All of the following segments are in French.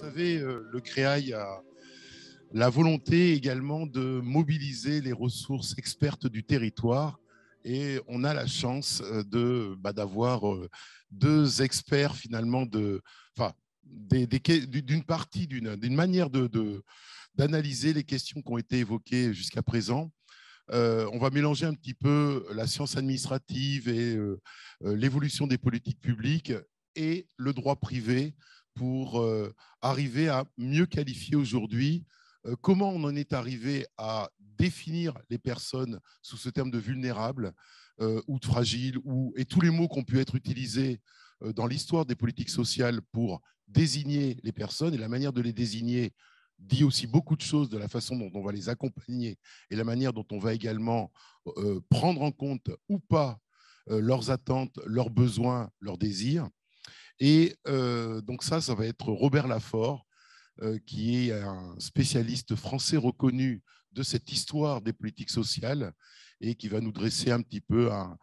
savez, le CREAI a la volonté également de mobiliser les ressources expertes du territoire. Et on a la chance d'avoir deux experts finalement d'une partie, d'une manière d'analyser les questions qui ont été évoquées jusqu'à présent. On va mélanger un petit peu la science administrative et l'évolution des politiques publiques et le droit privé pour arriver à mieux qualifier aujourd'hui comment on en est arrivé à définir les personnes sous ce terme de vulnérables ou de fragiles, et tous les mots qui ont pu être utilisés dans l'histoire des politiques sociales pour désigner les personnes, et la manière de les désigner dit aussi beaucoup de choses de la façon dont on va les accompagner et la manière dont on va également prendre en compte ou pas leurs attentes, leurs besoins, leurs désirs. Et donc ça va être Robert Lafaure, qui est un spécialiste français reconnu de cette histoire des politiques sociales et qui va nous dresser un petit peu un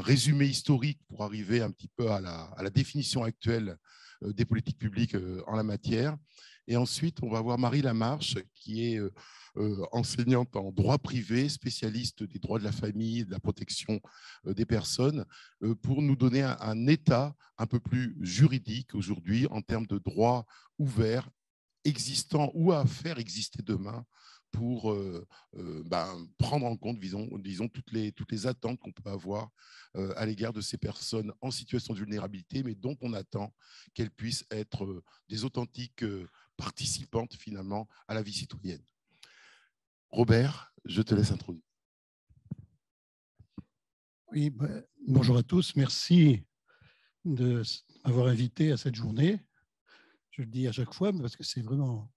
résumé historique pour arriver un petit peu à la définition actuelle des politiques publiques en la matière. Et ensuite, on va voir Marie Lamarche, qui est enseignante en droit privé, spécialiste des droits de la famille, de la protection des personnes, pour nous donner un état un peu plus juridique aujourd'hui en termes de droit ouvert, existant ou à faire exister demain pour prendre en compte, disons toutes les attentes qu'on peut avoir à l'égard de ces personnes en situation de vulnérabilité, mais dont on attend qu'elles puissent être des authentiques participantes finalement à la vie citoyenne. Robert, je te laisse introduire. Oui, bonjour à tous. Merci de m'avoir invité à cette journée. Je le dis à chaque fois parce que c'est vraiment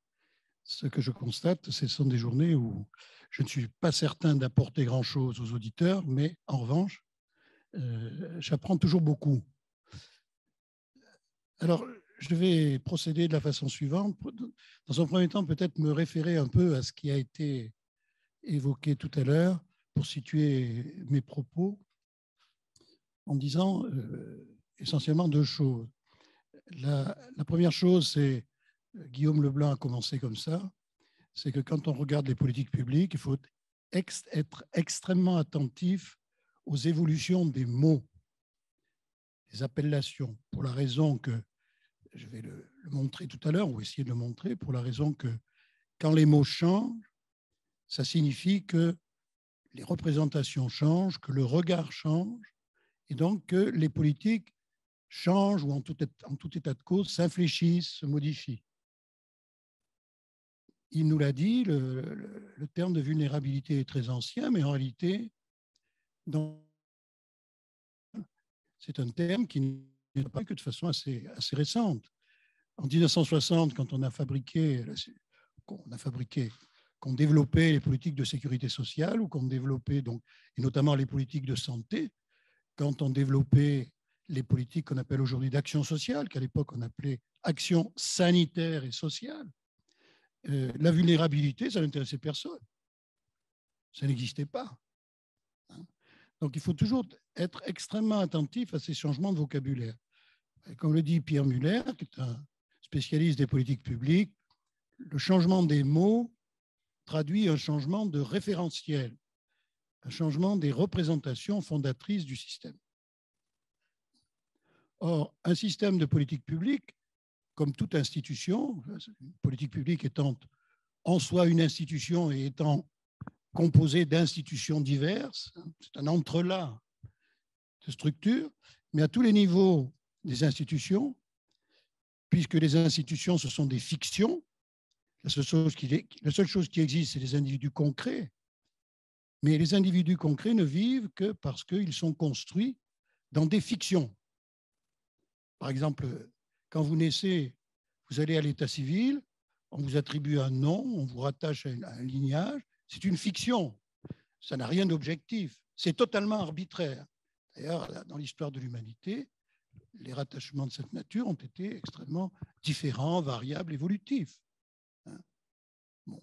ce que je constate. Ce sont des journées où je ne suis pas certain d'apporter grand-chose aux auditeurs, mais en revanche, j'apprends toujours beaucoup. Alors, je vais procéder de la façon suivante. Dans un premier temps, peut-être me référer un peu à ce qui a été évoqué tout à l'heure pour situer mes propos en disant essentiellement deux choses. La première chose, c'est, Guillaume Leblanc a commencé comme ça, c'est que quand on regarde les politiques publiques, il faut être extrêmement attentif aux évolutions des mots, des appellations, pour la raison que, je vais le montrer tout à l'heure, ou essayer de le montrer, pour la raison que quand les mots changent, ça signifie que les représentations changent, que le regard change, et donc que les politiques changent ou en tout état de cause s'infléchissent, se modifient. Il nous l'a dit, le terme de vulnérabilité est très ancien, mais en réalité, c'est un terme qui n'est pas que de façon assez récente. En 1960, quand on qu'on développait les politiques de sécurité sociale ou qu'on développait, donc, et notamment les politiques de santé, quand on développait les politiques qu'on appelle aujourd'hui d'action sociale, qu'à l'époque on appelait action sanitaire et sociale, la vulnérabilité, ça n'intéressait personne. Ça n'existait pas. Donc il faut toujours être extrêmement attentif à ces changements de vocabulaire. Et comme le dit Pierre Muller, qui est un spécialiste des politiques publiques, le changement des mots traduit un changement de référentiel, un changement des représentations fondatrices du système. Or, un système de politique publique, comme toute institution, une politique publique étant en soi une institution et étant composée d'institutions diverses, c'est un entrelac de structures, mais à tous les niveaux des institutions, puisque les institutions, ce sont des fictions, la seule chose qui existe, c'est les individus concrets, mais les individus concrets ne vivent que parce qu'ils sont construits dans des fictions. Par exemple, quand vous naissez, vous allez à l'état civil, on vous attribue un nom, on vous rattache à un lignage, c'est une fiction, ça n'a rien d'objectif, c'est totalement arbitraire. D'ailleurs, dans l'histoire de l'humanité, les rattachements de cette nature ont été extrêmement différents, variables, évolutifs. Bon.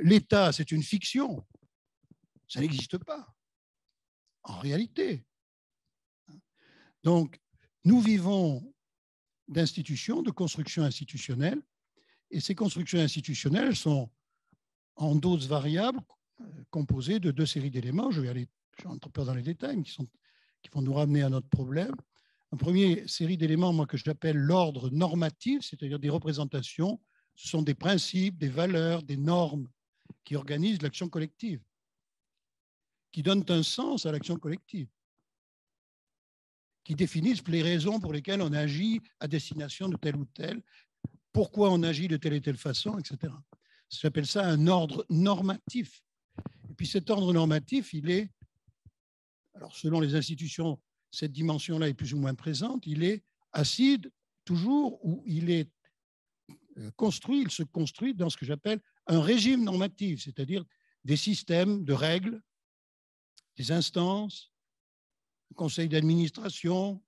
L'État, c'est une fiction, ça n'existe pas, en réalité. Donc, nous vivons d'institutions, de constructions institutionnelles. Et ces constructions institutionnelles sont en doses variables, composées de deux séries d'éléments. Je vais entrer dans les détails, mais qui vont nous ramener à notre problème. Un premier série d'éléments, moi, que j'appelle l'ordre normatif, c'est-à-dire des représentations. Ce sont des principes, des valeurs, des normes qui organisent l'action collective, qui donnent un sens à l'action collective, qui définissent les raisons pour lesquelles on agit à destination de telle ou telle, pourquoi on agit de telle et telle façon, etc. J'appelle ça un ordre normatif. Et puis cet ordre normatif, il est, alors selon les institutions, cette dimension-là est plus ou moins présente, il est acide toujours, ou il est construit, il se construit dans ce que j'appelle un régime normatif, c'est-à-dire des systèmes de règles, des instances, le conseil d'administration,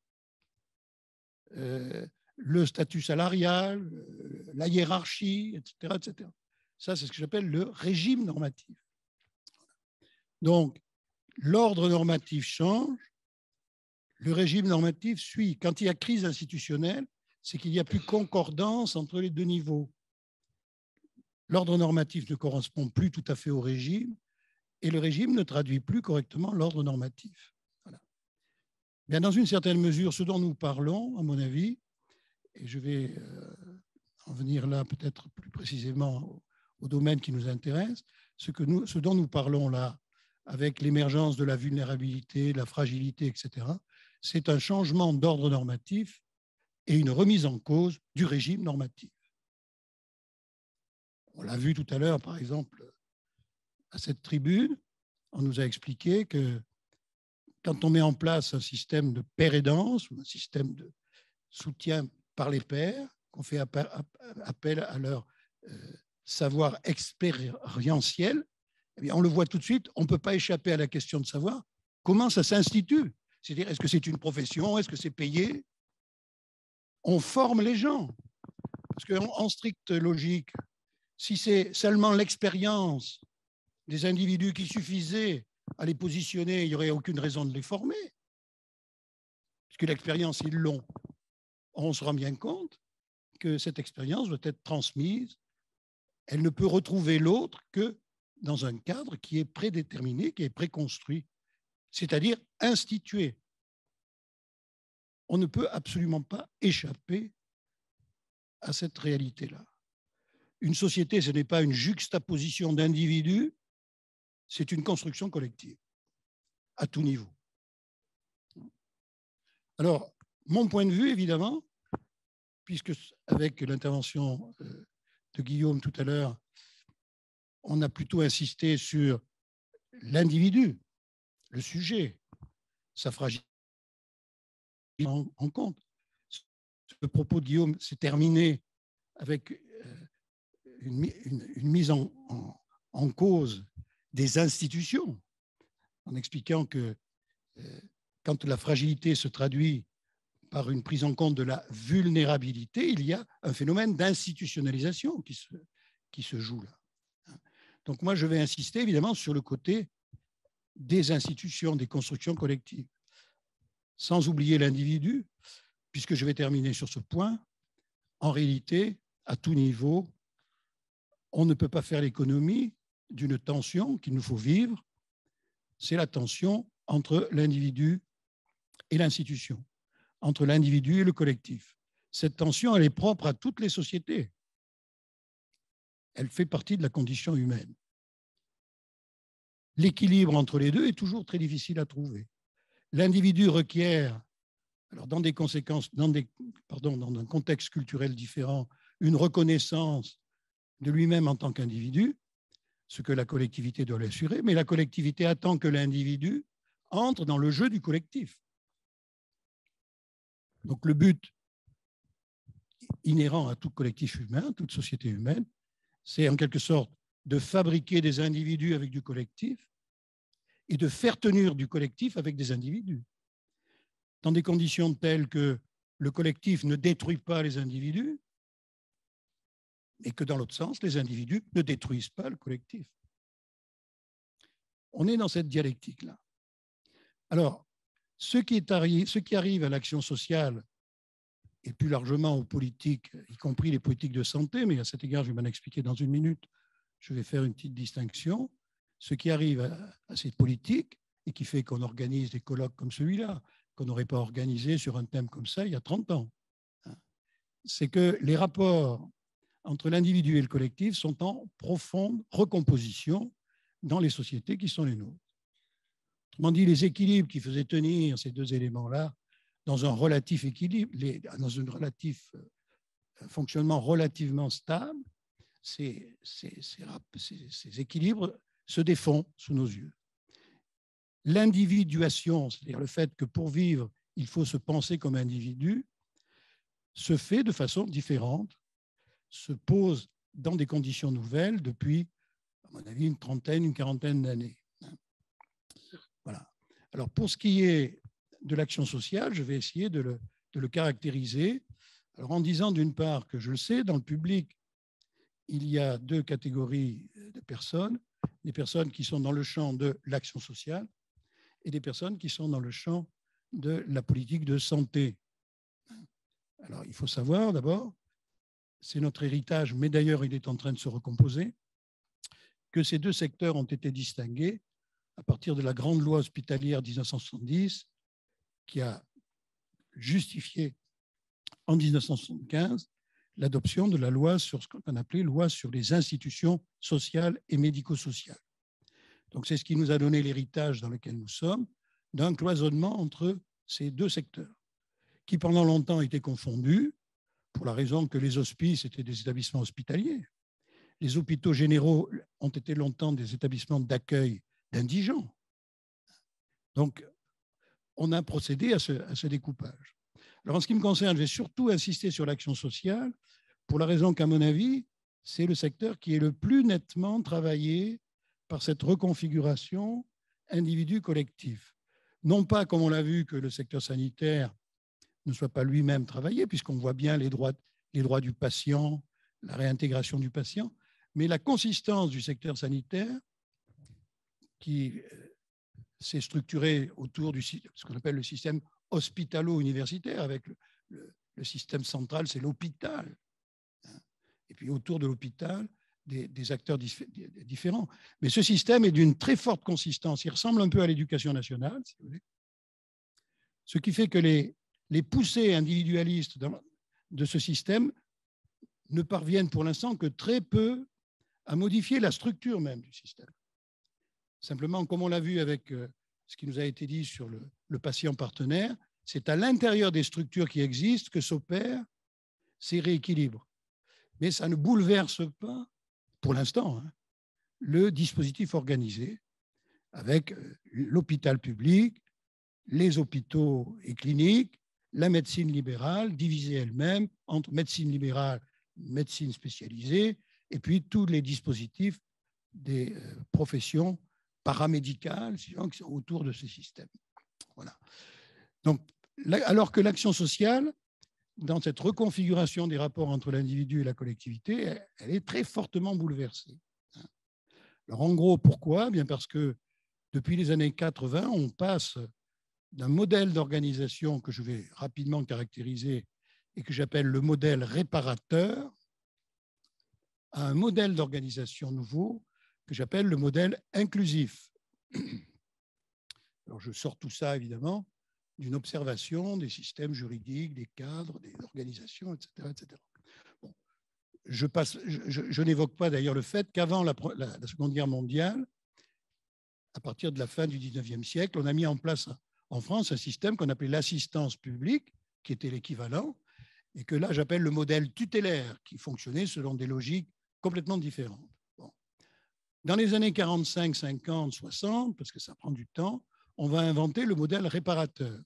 le statut salarial, la hiérarchie, etc., etc. Ça, c'est ce que j'appelle le régime normatif. Donc, l'ordre normatif change, le régime normatif suit. Quand il y a crise institutionnelle, c'est qu'il n'y a plus concordance entre les deux niveaux. L'ordre normatif ne correspond plus tout à fait au régime et le régime ne traduit plus correctement l'ordre normatif. Voilà. Bien, dans une certaine mesure, ce dont nous parlons, à mon avis, et je vais en venir là peut-être plus précisément au domaine qui nous intéresse, ce dont nous parlons là, avec l'émergence de la vulnérabilité, de la fragilité, etc., c'est un changement d'ordre normatif et une remise en cause du régime normatif. On l'a vu tout à l'heure, par exemple, à cette tribune, on nous a expliqué que quand on met en place un système de père aidance, ou un système de soutien par les pairs, qu'on fait appel à leur savoir expérientiel, eh bien, on le voit tout de suite, on ne peut pas échapper à la question de savoir comment ça s'institue. C'est-à-dire, est-ce que c'est une profession, est-ce que c'est payé? On forme les gens. Parce qu'en stricte logique, si c'est seulement l'expérience des individus qui suffisait à les positionner, il n'y aurait aucune raison de les former. Puisque l'expérience, ils l'ont. On se rend bien compte que cette expérience doit être transmise. Elle ne peut retrouver l'autre que dans un cadre qui est prédéterminé, qui est préconstruit, c'est-à-dire institué. On ne peut absolument pas échapper à cette réalité-là. Une société, ce n'est pas une juxtaposition d'individus, c'est une construction collective, à tout niveau. Alors, mon point de vue, évidemment, puisque avec l'intervention de Guillaume tout à l'heure, on a plutôt insisté sur l'individu, le sujet, sa fragilité en compte. Le propos de Guillaume s'est terminé avec une mise en cause des institutions, en expliquant que quand la fragilité se traduit par une prise en compte de la vulnérabilité, il y a un phénomène d'institutionnalisation qui se joue là. Donc moi, je vais insister évidemment sur le côté des institutions, des constructions collectives, sans oublier l'individu, puisque je vais terminer sur ce point. En réalité, à tout niveau, on ne peut pas faire l'économie d'une tension qu'il nous faut vivre, c'est la tension entre l'individu et l'institution, entre l'individu et le collectif. Cette tension, elle est propre à toutes les sociétés. Elle fait partie de la condition humaine. L'équilibre entre les deux est toujours très difficile à trouver. L'individu requiert, alors dans un contexte culturel différent, une reconnaissance de lui-même en tant qu'individu, ce que la collectivité doit l'assurer, mais la collectivité attend que l'individu entre dans le jeu du collectif. Donc le but inhérent à tout collectif humain, toute société humaine, c'est en quelque sorte de fabriquer des individus avec du collectif et de faire tenir du collectif avec des individus, dans des conditions telles que le collectif ne détruit pas les individus et que dans l'autre sens, les individus ne détruisent pas le collectif. On est dans cette dialectique-là. Alors, ce qui arrive à l'action sociale et plus largement aux politiques, y compris les politiques de santé, mais à cet égard, je vais m'en expliquer dans une minute, je vais faire une petite distinction. Ce qui arrive à ces politiques et qui fait qu'on organise des colloques comme celui-là, qu'on n'aurait pas organisé sur un thème comme ça il y a 30 ans, c'est que les rapports entre l'individu et le collectif sont en profonde recomposition dans les sociétés qui sont les nôtres. Autrement dit, les équilibres qui faisaient tenir ces deux éléments-là dans un relatif équilibre, dans un fonctionnement relativement stable, ces équilibres se défont sous nos yeux. L'individuation, c'est-à-dire le fait que pour vivre, il faut se penser comme individu, se fait de façon différente, se pose dans des conditions nouvelles depuis, à mon avis, une trentaine, une quarantaine d'années. Voilà. Alors, pour ce qui est de l'action sociale, je vais essayer de le caractériser. Alors, en disant d'une part que je le sais, dans le public, il y a deux catégories de personnes, des personnes qui sont dans le champ de l'action sociale et des personnes qui sont dans le champ de la politique de santé. Alors, il faut savoir d'abord, c'est notre héritage, mais d'ailleurs, il est en train de se recomposer, que ces deux secteurs ont été distingués à partir de la grande loi hospitalière 1970 qui a justifié en 1975 l'adoption de la loi sur ce qu'on appelait loi sur les institutions sociales et médico-sociales. Donc, c'est ce qui nous a donné l'héritage dans lequel nous sommes, d'un cloisonnement entre ces deux secteurs, qui pendant longtemps étaient confondus, pour la raison que les hospices étaient des établissements hospitaliers. Les hôpitaux généraux ont été longtemps des établissements d'accueil d'indigents. Donc, on a procédé à ce découpage. Alors, en ce qui me concerne, je vais surtout insister sur l'action sociale, pour la raison qu'à mon avis, c'est le secteur qui est le plus nettement travaillé par cette reconfiguration individu-collectif. Non pas, comme on l'a vu, que le secteur sanitaire ne soit pas lui-même travaillé, puisqu'on voit bien les droits du patient, la réintégration du patient, mais la consistance du secteur sanitaire qui s'est structuré autour de ce qu'on appelle le système hospitalo-universitaire, avec le système central, c'est l'hôpital. Et puis autour de l'hôpital, des acteurs différents. Mais ce système est d'une très forte consistance. Il ressemble un peu à l'éducation nationale, si vous voulez. Ce qui fait que les poussées individualistes de ce système ne parviennent pour l'instant que très peu à modifier la structure même du système. Simplement, comme on l'a vu avec ce qui nous a été dit sur le patient partenaire, c'est à l'intérieur des structures qui existent que s'opèrent ces rééquilibres. Mais ça ne bouleverse pas, pour l'instant, le dispositif organisé avec l'hôpital public, les hôpitaux et cliniques, la médecine libérale divisée elle-même entre médecine libérale, médecine spécialisée, et puis tous les dispositifs des professions paramédicales qui sont autour de ce système. Voilà. Donc, alors que l'action sociale, dans cette reconfiguration des rapports entre l'individu et la collectivité, elle est très fortement bouleversée. Alors, en gros, pourquoi ? Bien parce que depuis les années 80, on passe d'un modèle d'organisation que je vais rapidement caractériser et que j'appelle le modèle réparateur à un modèle d'organisation nouveau que j'appelle le modèle inclusif. Alors, je sors tout ça, évidemment, d'une observation des systèmes juridiques, des cadres, des organisations, etc. etc. Bon, je n'évoque pas d'ailleurs le fait qu'avant la Seconde Guerre mondiale, à partir de la fin du 19e siècle, on a mis en place en France un système qu'on appelait l'assistance publique, qui était l'équivalent, et que là j'appelle le modèle tutélaire, qui fonctionnait selon des logiques complètement différentes. Bon. Dans les années 45, 50, 60, parce que ça prend du temps, on va inventer le modèle réparateur.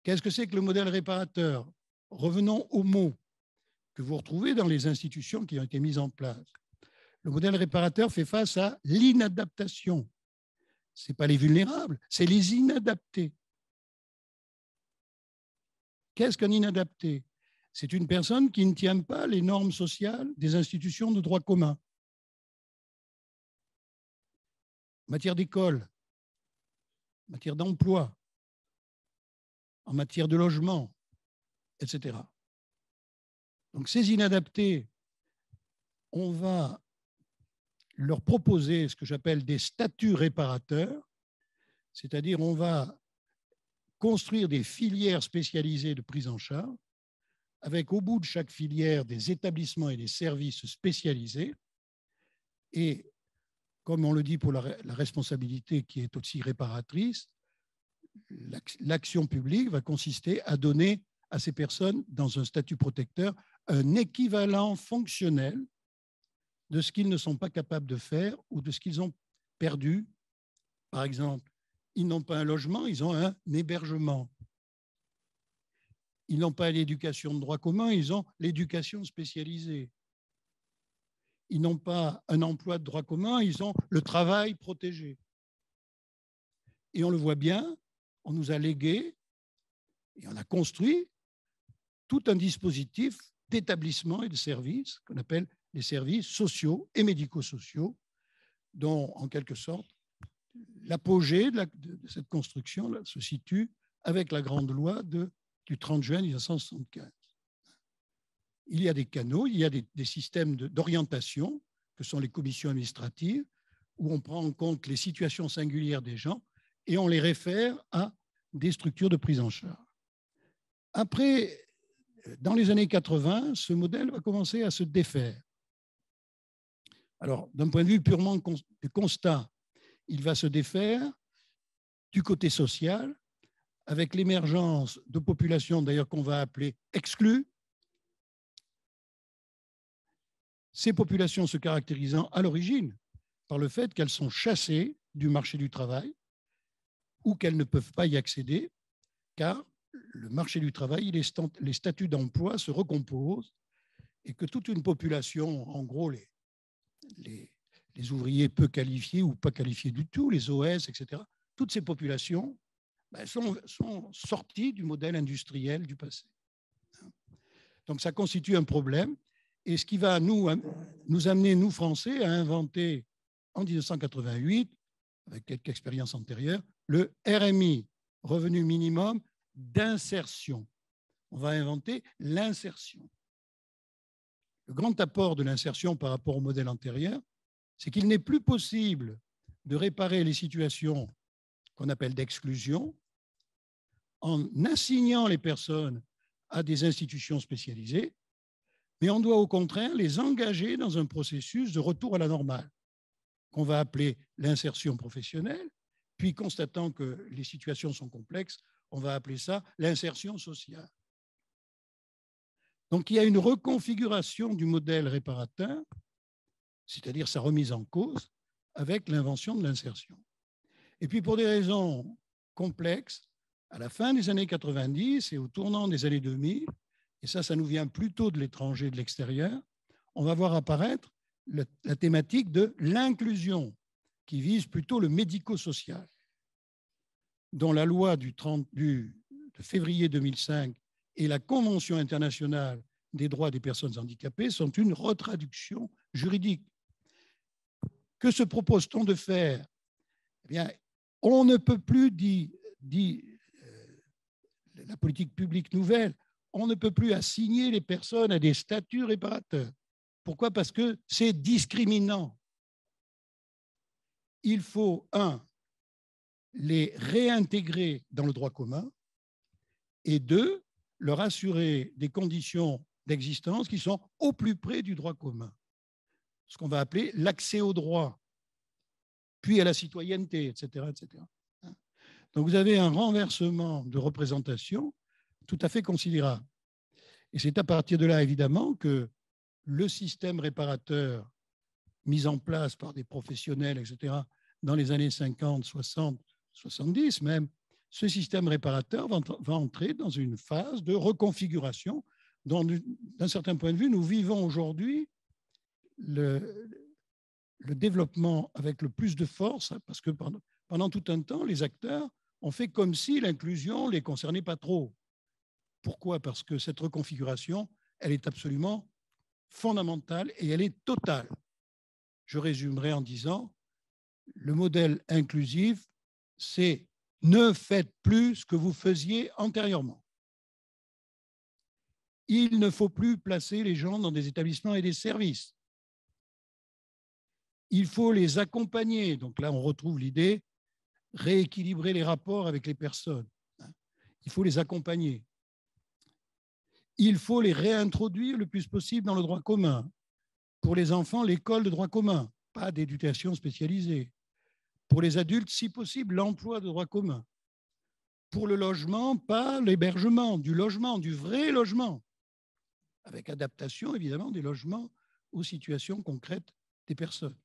Qu'est-ce que c'est que le modèle réparateur ? Revenons aux mots que vous retrouvez dans les institutions qui ont été mises en place. Le modèle réparateur fait face à l'inadaptation. Ce n'est pas les vulnérables, c'est les inadaptés. Qu'est-ce qu'un inadapté ? C'est une personne qui ne tient pas les normes sociales des institutions de droit commun. En matière d'école, en matière d'emploi, en matière de logement, etc. Donc ces inadaptés, on va leur proposer ce que j'appelle des statuts réparateurs, c'est-à-dire on va construire des filières spécialisées de prise en charge, avec au bout de chaque filière des établissements et des services spécialisés. Et comme on le dit pour la responsabilité qui est aussi réparatrice, l'action publique va consister à donner à ces personnes, dans un statut protecteur, un équivalent fonctionnel de ce qu'ils ne sont pas capables de faire ou de ce qu'ils ont perdu. Par exemple, ils n'ont pas un logement, ils ont un hébergement. Ils n'ont pas l'éducation de droit commun, ils ont l'éducation spécialisée. Ils n'ont pas un emploi de droit commun, ils ont le travail protégé. Et on le voit bien, on nous a légué et on a construit tout un dispositif d'établissement et de services qu'on appelle les services sociaux et médico-sociaux, dont, en quelque sorte, l'apogée de cette construction là, se situe avec la grande loi du 30 juin 1975. Il y a des canaux, il y a des systèmes d'orientation, que sont les commissions administratives, où on prend en compte les situations singulières des gens et on les réfère à des structures de prise en charge. Après, dans les années 80, ce modèle va commencer à se défaire. Alors, d'un point de vue purement de constat, il va se défaire du côté social, avec l'émergence de populations, d'ailleurs, qu'on va appeler exclues. Ces populations se caractérisant à l'origine par le fait qu'elles sont chassées du marché du travail ou qu'elles ne peuvent pas y accéder, car le marché du travail, les statuts d'emploi se recomposent et que toute une population, en gros les ouvriers peu qualifiés ou pas qualifiés du tout, les OS, etc., toutes ces populations sont sorties du modèle industriel du passé. Donc ça constitue un problème. Et ce qui va nous amener, nous Français, à inventer en 1988, avec quelques expériences antérieures, le RMI, revenu minimum d'insertion. On va inventer l'insertion. Le grand apport de l'insertion par rapport au modèle antérieur, c'est qu'il n'est plus possible de réparer les situations qu'on appelle d'exclusion en assignant les personnes à des institutions spécialisées, mais on doit au contraire les engager dans un processus de retour à la normale, qu'on va appeler l'insertion professionnelle, puis constatant que les situations sont complexes, on va appeler ça l'insertion sociale. Donc il y a une reconfiguration du modèle réparateur, c'est-à-dire sa remise en cause, avec l'invention de l'insertion. Et puis pour des raisons complexes, à la fin des années 90 et au tournant des années 2000, et ça nous vient plutôt de l'étranger, de l'extérieur, on va voir apparaître la thématique de l'inclusion, qui vise plutôt le médico-social, dont la loi de février 2005 et la Convention internationale des droits des personnes handicapées sont une retraduction juridique. Que se propose-t-on de faire? Eh bien, on ne peut plus, dit la politique publique nouvelle, on ne peut plus assigner les personnes à des statuts réparateurs. Pourquoi? Parce que c'est discriminant. Il faut, les réintégrer dans le droit commun et deux, leur assurer des conditions d'existence qui sont au plus près du droit commun. Ce qu'on va appeler l'accès au droit, puis à la citoyenneté, etc., etc. Donc vous avez un renversement de représentation tout à fait considérable. Et c'est à partir de là, évidemment, que le système réparateur mis en place par des professionnels, etc., dans les années 50, 60, 70 même, ce système réparateur va entrer dans une phase de reconfiguration dont, d'un certain point de vue, nous vivons aujourd'hui le développement avec le plus de force, parce que pendant tout un temps, les acteurs ont fait comme si l'inclusion ne les concernait pas trop. Pourquoi? Parce que cette reconfiguration, elle est absolument fondamentale et elle est totale. Je résumerai en disant, le modèle inclusif, c'est ne faites plus ce que vous faisiez antérieurement. Il ne faut plus placer les gens dans des établissements et des services. Il faut les accompagner. Donc là, on retrouve l'idée, rééquilibrer les rapports avec les personnes. Il faut les accompagner. Il faut les réintroduire le plus possible dans le droit commun. Pour les enfants, l'école de droit commun, pas d'éducation spécialisée. Pour les adultes, si possible, l'emploi de droit commun. Pour le logement, pas l'hébergement, du logement, du vrai logement, avec adaptation, évidemment, des logements aux situations concrètes des personnes.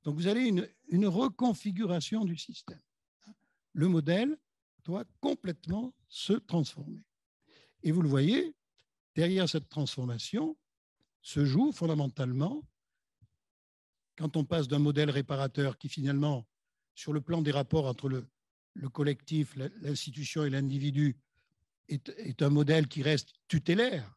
Donc, vous avez une reconfiguration du système. Le modèle doit complètement se transformer. Et vous le voyez, derrière cette transformation se joue fondamentalement, quand on passe d'un modèle réparateur qui finalement, sur le plan des rapports entre le collectif, l'institution et l'individu, est un modèle qui reste tutélaire,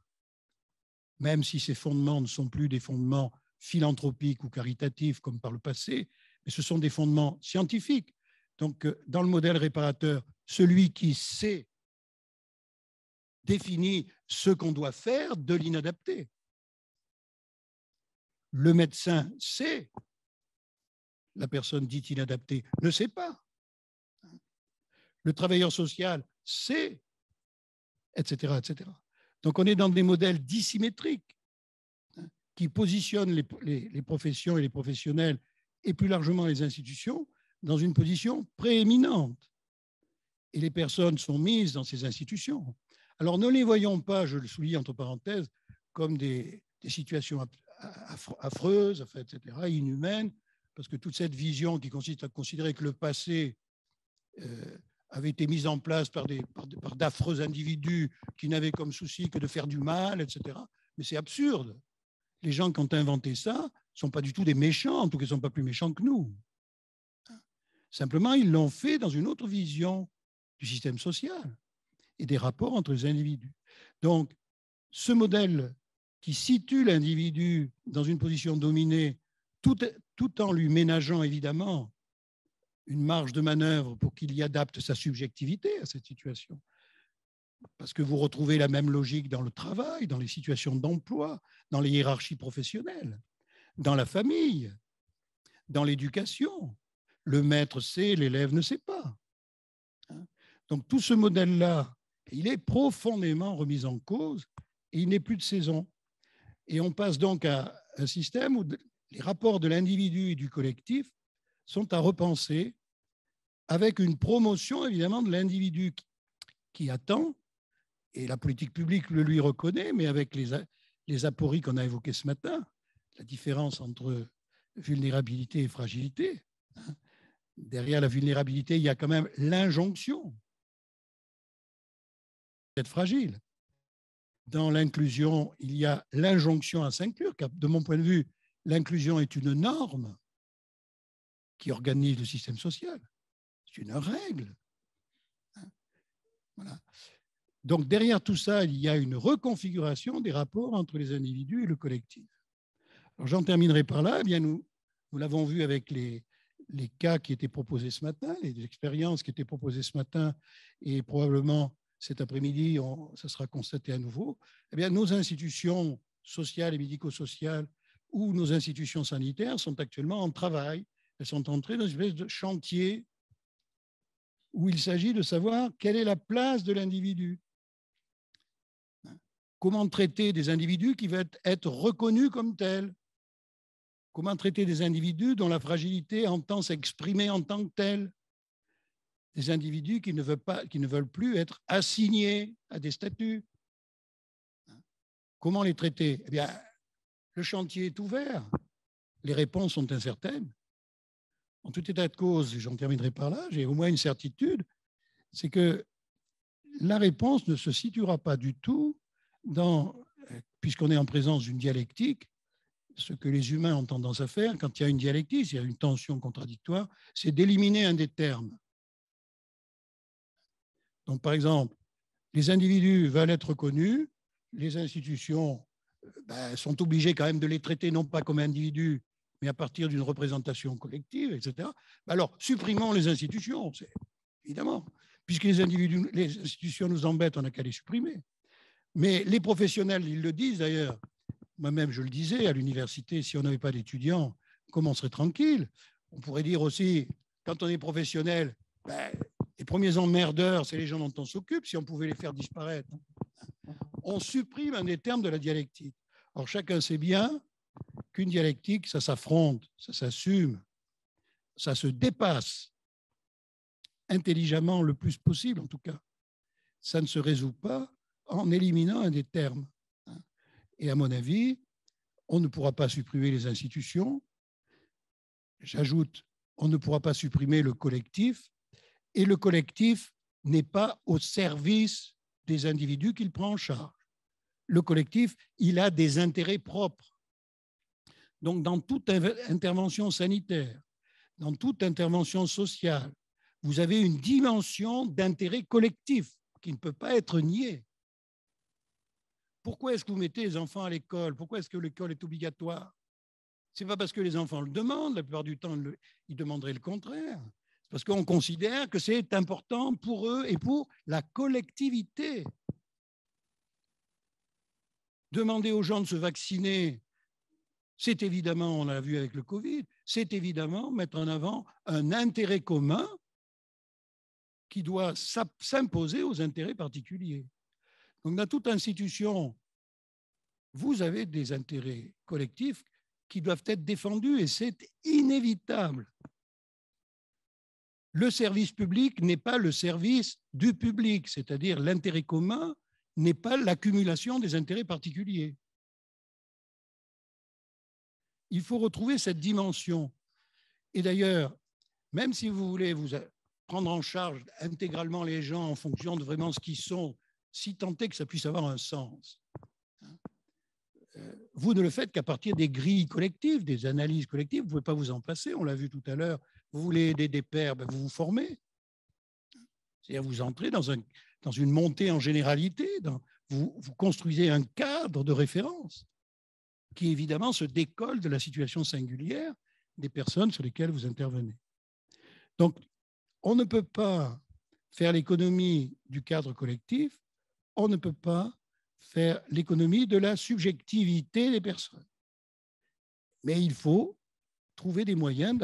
même si ses fondements ne sont plus des fondements philanthropiques ou caritatifs comme par le passé, mais ce sont des fondements scientifiques. Donc, dans le modèle réparateur, celui qui sait définit ce qu'on doit faire de l'inadapté. Le médecin sait, la personne dite inadaptée ne sait pas. Le travailleur social sait, etc., etc. Donc, on est dans des modèles dissymétriques qui positionnent les professions et les professionnels et plus largement les institutions dans une position prééminente. Et les personnes sont mises dans ces institutions. Alors, ne les voyons pas, je le souligne entre parenthèses, comme des situations affreuses, etc., inhumaines, parce que toute cette vision qui consiste à considérer que le passé avait été mis en place par d'affreux individus qui n'avaient comme souci que de faire du mal, etc. Mais c'est absurde. Les gens qui ont inventé ça ne sont pas du tout des méchants, en tout cas, ils ne sont pas plus méchants que nous. Simplement, ils l'ont fait dans une autre vision du système social et des rapports entre les individus. Donc, ce modèle qui situe l'individu dans une position dominée, tout en lui ménageant évidemment une marge de manœuvre pour qu'il y adapte sa subjectivité à cette situation. Parce que vous retrouvez la même logique dans le travail, dans les situations d'emploi, dans les hiérarchies professionnelles, dans la famille, dans l'éducation. Le maître sait, l'élève ne sait pas. Donc tout ce modèle-là, il est profondément remis en cause et il n'est plus de saison. Et on passe donc à un système où les rapports de l'individu et du collectif sont à repenser avec une promotion évidemment de l'individu qui attend, et la politique publique le lui reconnaît, mais avec les apories qu'on a évoquées ce matin, la différence entre vulnérabilité et fragilité. Derrière la vulnérabilité, il y a quand même l'injonction d'être fragile. Dans l'inclusion, il y a l'injonction à s'inclure, car de mon point de vue, l'inclusion est une norme qui organise le système social. C'est une règle. Voilà. Donc, derrière tout ça, il y a une reconfiguration des rapports entre les individus et le collectif. Alors, j'en terminerai par là. Eh bien, nous l'avons vu avec les cas qui étaient proposés ce matin, les expériences qui étaient proposées ce matin, et probablement cet après-midi, ça sera constaté à nouveau. Eh bien, nos institutions sociales et médico-sociales ou nos institutions sanitaires sont actuellement en travail. Elles sont entrées dans une espèce de chantier où il s'agit de savoir quelle est la place de l'individu. Comment traiter des individus qui veulent être reconnus comme tels? Comment traiter des individus dont la fragilité entend s'exprimer en tant que telle? Des individus qui ne veulent plus être assignés à des statuts. Comment les traiter? Eh bien, le chantier est ouvert. Les réponses sont incertaines. En tout état de cause, j'en terminerai par là, j'ai au moins une certitude, c'est que la réponse ne se situera pas du tout puisqu'on est en présence d'une dialectique, ce que les humains ont tendance à faire quand il y a une dialectique, s'il y a une tension contradictoire, c'est d'éliminer un des termes. Donc, par exemple, les individus veulent être reconnus, les institutions sont obligées quand même de les traiter non pas comme individus, mais à partir d'une représentation collective, etc. Alors, supprimons les institutions, évidemment. Puisque les institutions nous embêtent, on n'a qu'à les supprimer. Mais les professionnels, ils le disent d'ailleurs. Moi-même, je le disais, à l'université, si on n'avait pas d'étudiants, comment on serait tranquille? On pourrait dire aussi, quand on est professionnel, ben, les premiers emmerdeurs, c'est les gens dont on s'occupe, si on pouvait les faire disparaître. On supprime un des termes de la dialectique. Alors, chacun sait bien qu'une dialectique, ça s'affronte, ça s'assume, ça se dépasse intelligemment le plus possible, en tout cas. Ça ne se résout pas en éliminant un des termes. Et à mon avis, on ne pourra pas supprimer les institutions. J'ajoute, on ne pourra pas supprimer le collectif. Et le collectif n'est pas au service des individus qu'il prend en charge. Le collectif, il a des intérêts propres. Donc, dans toute intervention sanitaire, dans toute intervention sociale, vous avez une dimension d'intérêt collectif qui ne peut pas être niée. Pourquoi est-ce que vous mettez les enfants à l'école? Pourquoi est-ce que l'école est obligatoire? Ce n'est pas parce que les enfants le demandent, la plupart du temps, ils demanderaient le contraire. C'est parce qu'on considère que c'est important pour eux et pour la collectivité. Demander aux gens de se vacciner, c'est évidemment, on l'a vu avec le Covid, c'est évidemment mettre en avant un intérêt commun qui doit s'imposer aux intérêts particuliers. Donc, dans toute institution, vous avez des intérêts collectifs qui doivent être défendus et c'est inévitable. Le service public n'est pas le service du public, c'est-à-dire l'intérêt commun n'est pas l'accumulation des intérêts particuliers. Il faut retrouver cette dimension. Et d'ailleurs, même si vous voulez vous prendre en charge intégralement les gens en fonction de vraiment ce qu'ils sont, si tant est que ça puisse avoir un sens, vous ne le faites qu'à partir des grilles collectives, des analyses collectives. Vous ne pouvez pas vous en passer, on l'a vu tout à l'heure. Vous voulez aider des pairs, ben vous vous formez. C'est-à-dire vous entrez dans une montée en généralité, vous construisez un cadre de référence qui évidemment se décolle de la situation singulière des personnes sur lesquelles vous intervenez. Donc, on ne peut pas faire l'économie du cadre collectif, on ne peut pas faire l'économie de la subjectivité des personnes. Mais il faut trouver des moyens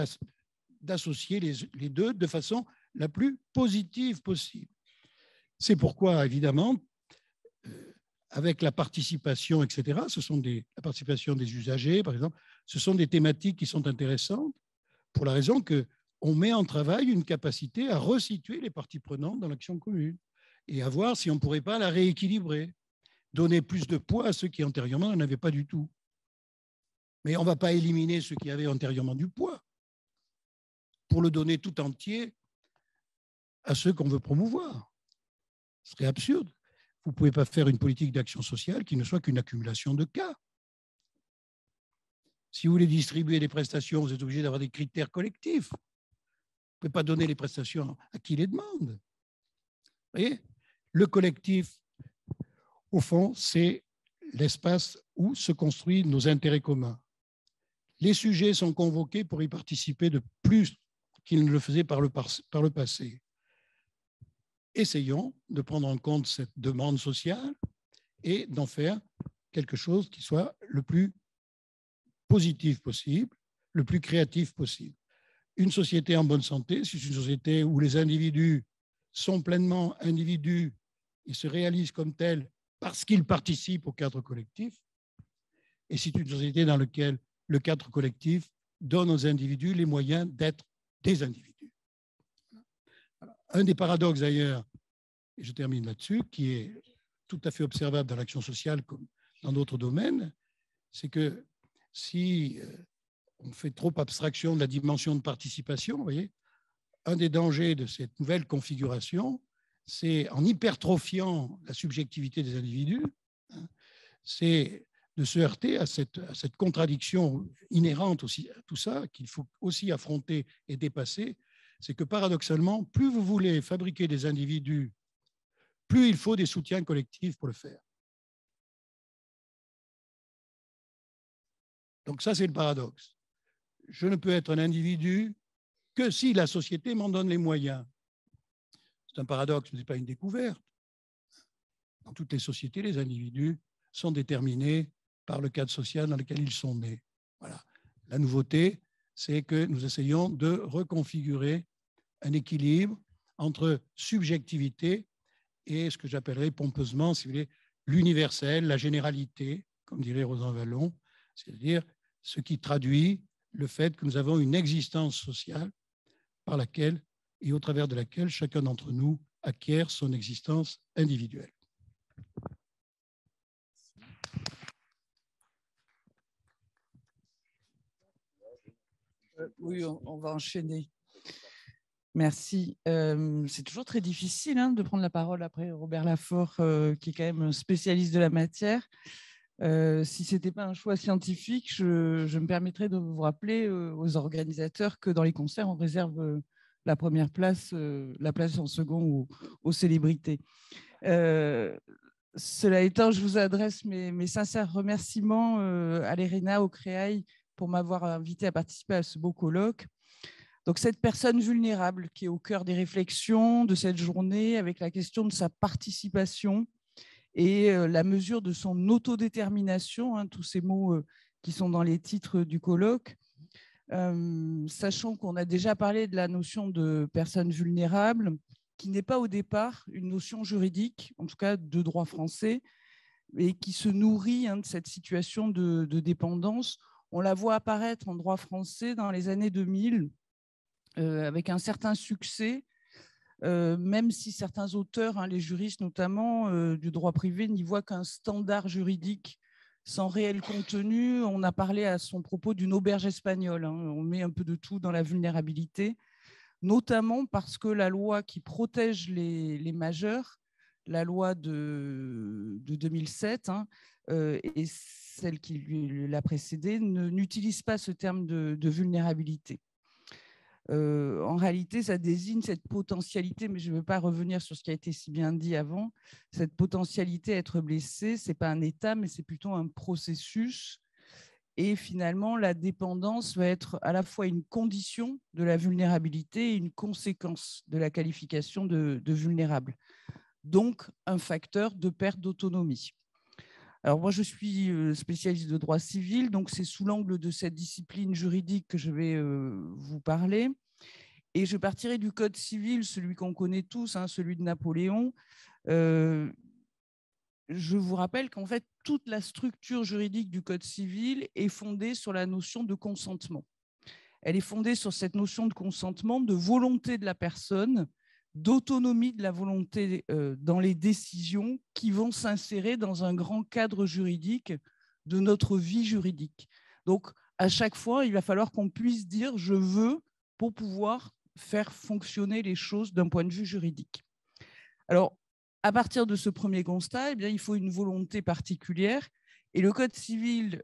d'associer les deux de façon la plus positive possible. C'est pourquoi, évidemment, avec la participation, etc., la participation des usagers, par exemple, ce sont des thématiques qui sont intéressantes pour la raison qu'on met en travail une capacité à resituer les parties prenantes dans l'action commune et à voir si on ne pourrait pas la rééquilibrer, donner plus de poids à ceux qui antérieurement n'en avaient pas du tout. Mais on ne va pas éliminer ceux qui avaient antérieurement du poids pour le donner tout entier à ceux qu'on veut promouvoir. Ce serait absurde. Vous ne pouvez pas faire une politique d'action sociale qui ne soit qu'une accumulation de cas. Si vous voulez distribuer des prestations, vous êtes obligé d'avoir des critères collectifs. Vous ne pouvez pas donner les prestations à qui les demande. Vous voyez, le collectif, au fond, c'est l'espace où se construisent nos intérêts communs. Les sujets sont convoqués pour y participer de plus qu'ils ne le faisaient par le passé. Essayons de prendre en compte cette demande sociale et d'en faire quelque chose qui soit le plus positif possible, le plus créatif possible. Une société en bonne santé, c'est une société où les individus sont pleinement individus et se réalisent comme tels parce qu'ils participent au cadre collectif. Et c'est une société dans laquelle le cadre collectif donne aux individus les moyens d'être des individus. Un des paradoxes d'ailleurs, et je termine là-dessus, qui est tout à fait observable dans l'action sociale comme dans d'autres domaines, c'est que si on fait trop abstraction de la dimension de participation, vous voyez, un des dangers de cette nouvelle configuration, c'est en hypertrophiant la subjectivité des individus, c'est de se heurter à cette contradiction inhérente aussi à tout ça, qu'il faut aussi affronter et dépasser, c'est que paradoxalement, plus vous voulez fabriquer des individus, plus il faut des soutiens collectifs pour le faire. Donc ça, c'est le paradoxe. Je ne peux être un individu que si la société m'en donne les moyens. C'est un paradoxe, mais ce n'est pas une découverte. Dans toutes les sociétés, les individus sont déterminés par le cadre social dans lequel ils sont nés. Voilà. La nouveauté, c'est que nous essayons de reconfigurer un équilibre entre subjectivité et ce que j'appellerais pompeusement, si vous voulez, l'universel, la généralité, comme dirait Rosan Vallon, c'est-à-dire ce qui traduit le fait que nous avons une existence sociale par laquelle et au travers de laquelle chacun d'entre nous acquiert son existence individuelle. Oui, on va enchaîner. Merci. C'est toujours très difficile de prendre la parole après Robert Lafaure, qui est quand même un spécialiste de la matière. Si ce n'était pas un choix scientifique, je me permettrais de vous rappeler aux organisateurs que dans les concerts, on réserve la première place, la place en second aux célébrités. Cela étant, je vous adresse mes sincères remerciements à l'ERENA, au CREAI, pour m'avoir invité à participer à ce beau colloque. Donc, cette personne vulnérable qui est au cœur des réflexions de cette journée, avec la question de sa participation et la mesure de son autodétermination, tous ces mots qui sont dans les titres du colloque. Sachant qu'on a déjà parlé de la notion de personne vulnérable, qui n'est pas au départ une notion juridique, en tout cas de droit français, et qui se nourrit de cette situation de dépendance. On la voit apparaître en droit français dans les années 2000, avec un certain succès, même si certains auteurs, les juristes notamment du droit privé, n'y voient qu'un standard juridique sans réel contenu. On a parlé à son propos d'une auberge espagnole. On met un peu de tout dans la vulnérabilité, notamment parce que la loi qui protège les majeurs, la loi de 2007 et celle qui l'a précédée, n'utilise pas ce terme de vulnérabilité. En réalité, ça désigne cette potentialité, mais je ne veux pas revenir sur ce qui a été si bien dit avant, cette potentialité à être blessé, ce n'est pas un état, mais c'est plutôt un processus. Et finalement, la dépendance va être à la fois une condition de la vulnérabilité et une conséquence de la qualification de vulnérable. Donc, un facteur de perte d'autonomie. Alors moi, je suis spécialiste de droit civil, donc c'est sous l'angle de cette discipline juridique que je vais vous parler. Et je partirai du Code civil, celui qu'on connaît tous, celui de Napoléon. Je vous rappelle qu'en fait, toute la structure juridique du Code civil est fondée sur la notion de consentement. Elle est fondée sur cette notion de consentement, de volonté de la personne, d'autonomie de la volonté dans les décisions qui vont s'insérer dans un grand cadre juridique de notre vie juridique. Donc, à chaque fois, il va falloir qu'on puisse dire « je veux » pour pouvoir faire fonctionner les choses d'un point de vue juridique. Alors, à partir de ce premier constat, il faut une volonté particulière. Et le Code civil,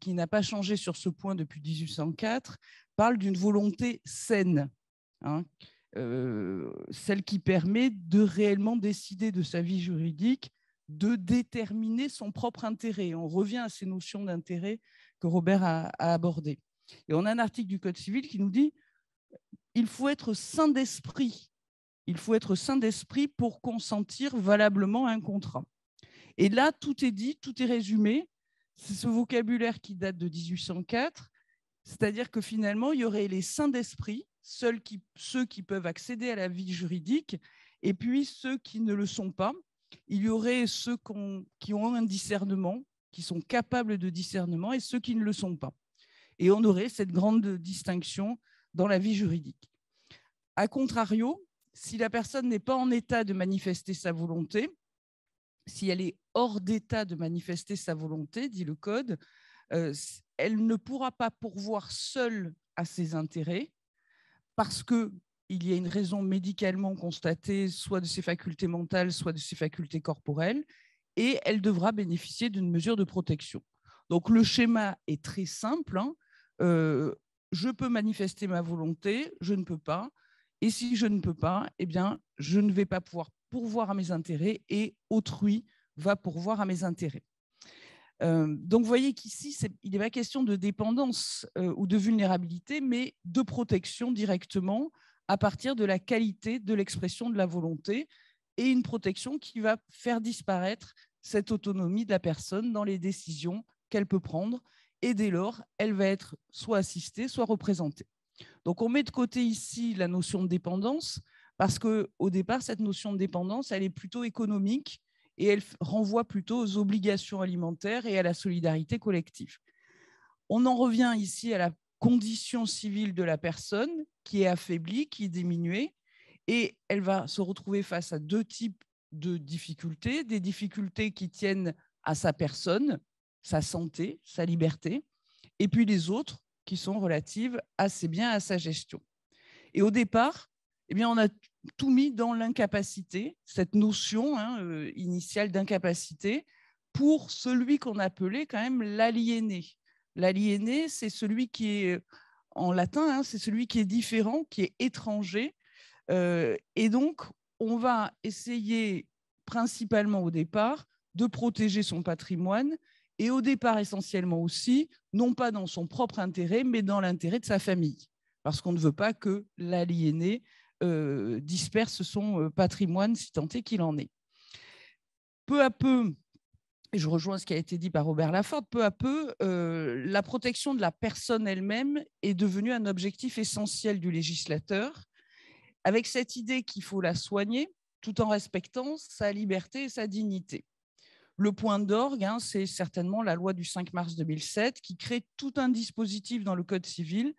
qui n'a pas changé sur ce point depuis 1804, parle d'une volonté saine, celle qui permet de réellement décider de sa vie juridique, de déterminer son propre intérêt. On revient à ces notions d'intérêt que Robert a abordées. Et on a un article du Code civil qui nous dit qu'il faut être sain d'esprit. Il faut être sain d'esprit pour consentir valablement à un contrat. Et là, tout est dit, tout est résumé. C'est ce vocabulaire qui date de 1804, c'est-à-dire que finalement, il y aurait les sains d'esprit, ceux qui peuvent accéder à la vie juridique, et puis ceux qui ne le sont pas. Il y aurait ceux qui ont un discernement, qui sont capables de discernement, et ceux qui ne le sont pas. Et on aurait cette grande distinction dans la vie juridique. A contrario, si la personne n'est pas en état de manifester sa volonté, si elle est hors d'état de manifester sa volonté, dit le Code, elle ne pourra pas pourvoir seule à ses intérêts parce qu'il y a une raison médicalement constatée, soit de ses facultés mentales, soit de ses facultés corporelles, et elle devra bénéficier d'une mesure de protection. Donc le schéma est très simple. Je peux manifester ma volonté, je ne peux pas. Et si je ne peux pas, je ne vais pas pouvoir pourvoir à mes intérêts et autrui va pourvoir à mes intérêts. Donc, vous voyez qu'ici, il n'est pas question de dépendance ou de vulnérabilité, mais de protection directement à partir de la qualité de l'expression de la volonté. et une protection qui va faire disparaître cette autonomie de la personne dans les décisions qu'elle peut prendre. Et dès lors, elle va être soit assistée, soit représentée. Donc, on met de côté ici la notion de dépendance parce qu'au départ, cette notion de dépendance, elle est plutôt économique et elle renvoie plutôt aux obligations alimentaires et à la solidarité collective. On en revient ici à la condition civile de la personne qui est affaiblie, qui est diminuée, et elle va se retrouver face à deux types de difficultés, des difficultés qui tiennent à sa personne, sa santé, sa liberté, et puis les autres qui sont relatives à ses biens, à sa gestion. Et au départ, eh bien, on a tout mis dans l'incapacité, cette notion initiale d'incapacité, pour celui qu'on appelait quand même l'aliéné. L'aliéné, c'est celui qui est, en latin, c'est celui qui est différent, qui est étranger. Et donc, on va essayer principalement au départ de protéger son patrimoine et au départ essentiellement aussi, non pas dans son propre intérêt, mais dans l'intérêt de sa famille, parce qu'on ne veut pas que l'aliéné disperse son patrimoine, si tant est qu'il en est. Peu à peu, et je rejoins ce qui a été dit par Robert Laffont, peu à peu, la protection de la personne elle-même est devenue un objectif essentiel du législateur, avec cette idée qu'il faut la soigner tout en respectant sa liberté et sa dignité. Le point d'orgue, c'est certainement la loi du 5 mars 2007 qui crée tout un dispositif dans le Code civil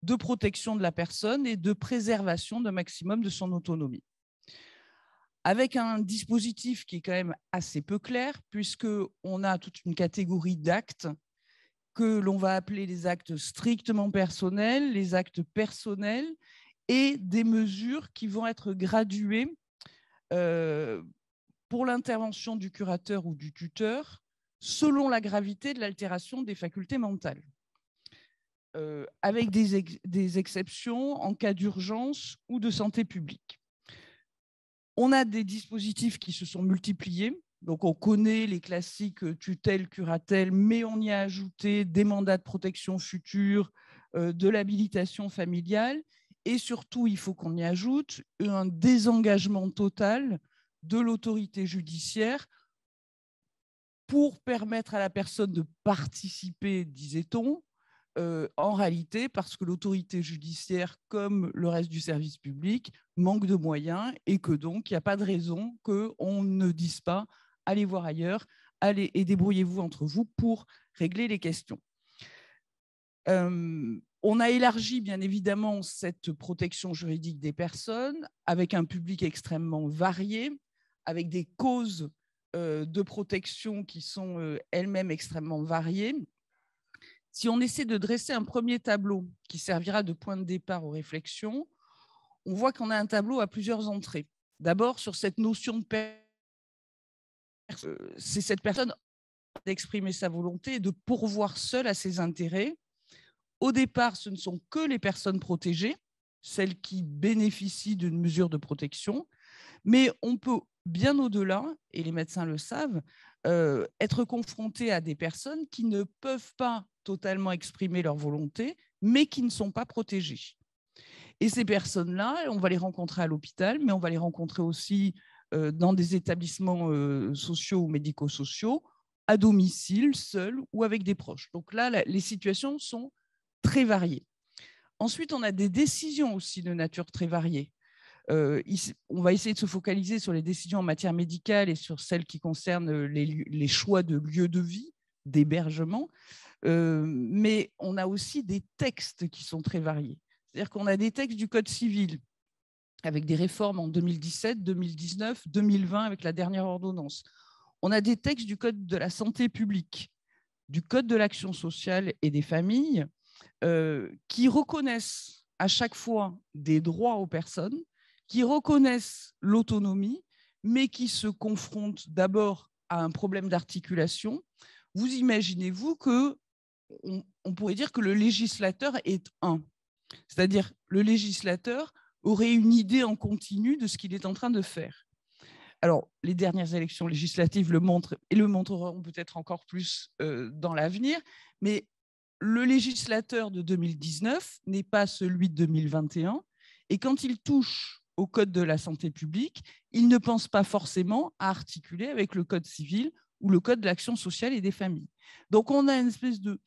de protection de la personne et de préservation d'un maximum de son autonomie. Avec un dispositif qui est quand même assez peu clair, puisqu'on a toute une catégorie d'actes que l'on va appeler les actes strictement personnels, les actes personnels, et des mesures qui vont être graduées pour l'intervention du curateur ou du tuteur selon la gravité de l'altération des facultés mentales, avec des exceptions en cas d'urgence ou de santé publique. On a des dispositifs qui se sont multipliés. Donc, on connaît les classiques tutelle, curatelle, mais on y a ajouté des mandats de protection future, de l'habilitation familiale. Et surtout, il faut qu'on y ajoute un désengagement total de l'autorité judiciaire pour permettre à la personne de participer, disait-on, en réalité, parce que l'autorité judiciaire, comme le reste du service public, manque de moyens et que donc, il n'y a pas de raison qu'on ne dise pas « allez voir ailleurs, allez et débrouillez-vous entre vous pour régler les questions ». On a élargi, bien évidemment, cette protection juridique des personnes avec un public extrêmement varié, avec des causes de protection qui sont elles-mêmes extrêmement variées. Si on essaie de dresser un premier tableau qui servira de point de départ aux réflexions, on voit qu'on a un tableau à plusieurs entrées. D'abord, sur cette notion de c'est cette personne d'exprimer sa volonté et de pourvoir seule à ses intérêts. Au départ, ce ne sont que les personnes protégées, celles qui bénéficient d'une mesure de protection, mais on peut bien au-delà, et les médecins le savent, être confronté à des personnes qui ne peuvent pas totalement exprimer leur volonté, mais qui ne sont pas protégées. Et ces personnes-là, on va les rencontrer à l'hôpital, mais on va les rencontrer aussi dans des établissements sociaux ou médico-sociaux, à domicile, seuls ou avec des proches. Donc là, les situations sont très variées. Ensuite, on a des décisions aussi de nature très variée. On va essayer de se focaliser sur les décisions en matière médicale et sur celles qui concernent les choix de lieu de vie, d'hébergement, mais on a aussi des textes qui sont très variés. C'est-à-dire qu'on a des textes du Code civil avec des réformes en 2017, 2019, 2020 avec la dernière ordonnance. On a des textes du Code de la santé publique, du Code de l'action sociale et des familles qui reconnaissent à chaque fois des droits aux personnes, qui reconnaissent l'autonomie, mais qui se confrontent d'abord à un problème d'articulation. Vous imaginez-vous qu'on pourrait dire que le législateur est un, c'est-à-dire le législateur aurait une idée en continu de ce qu'il est en train de faire. Alors, les dernières élections législatives le montrent et le montreront peut-être encore plus dans l'avenir, mais le législateur de 2019 n'est pas celui de 2021, et quand il touche au Code de la santé publique, ils ne pensent pas forcément à articuler avec le code civil ou le code de l'action sociale et des familles. Donc, on a une espèce de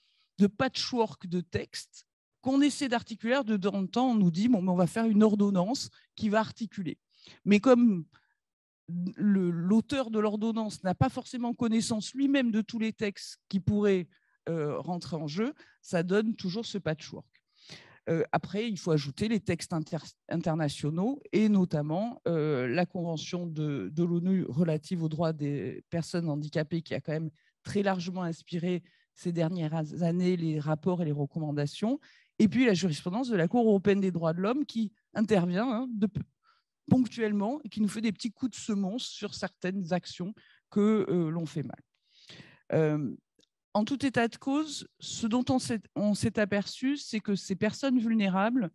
patchwork de textes qu'on essaie d'articuler. De temps en temps, on nous dit, bon, mais on va faire une ordonnance qui va articuler. Mais comme l'auteur de l'ordonnance n'a pas forcément connaissance lui-même de tous les textes qui pourraient rentrer en jeu, ça donne toujours ce patchwork. Après, il faut ajouter les textes internationaux et notamment la Convention de l'ONU relative aux droits des personnes handicapées qui a quand même très largement inspiré ces dernières années les rapports et les recommandations, et puis la jurisprudence de la Cour européenne des droits de l'homme qui intervient ponctuellement et qui nous fait des petits coups de semonce sur certaines actions que l'on fait mal. En tout état de cause, ce dont on s'est aperçu, c'est que ces personnes vulnérables,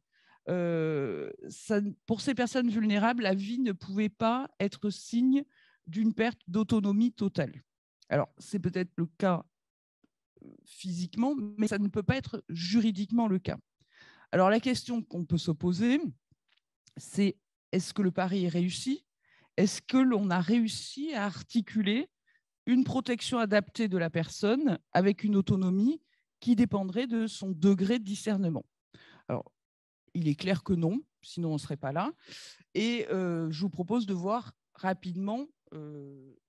pour ces personnes vulnérables, la vie ne pouvait pas être signe d'une perte d'autonomie totale. Alors, c'est peut-être le cas physiquement, mais ça ne peut pas être juridiquement le cas. Alors, la question qu'on peut se poser, c'est est-ce que le pari est réussi? Est-ce que l'on a réussi à articuler une protection adaptée de la personne avec une autonomie qui dépendrait de son degré de discernement? Alors, il est clair que non, sinon on ne serait pas là. Et je vous propose de voir rapidement,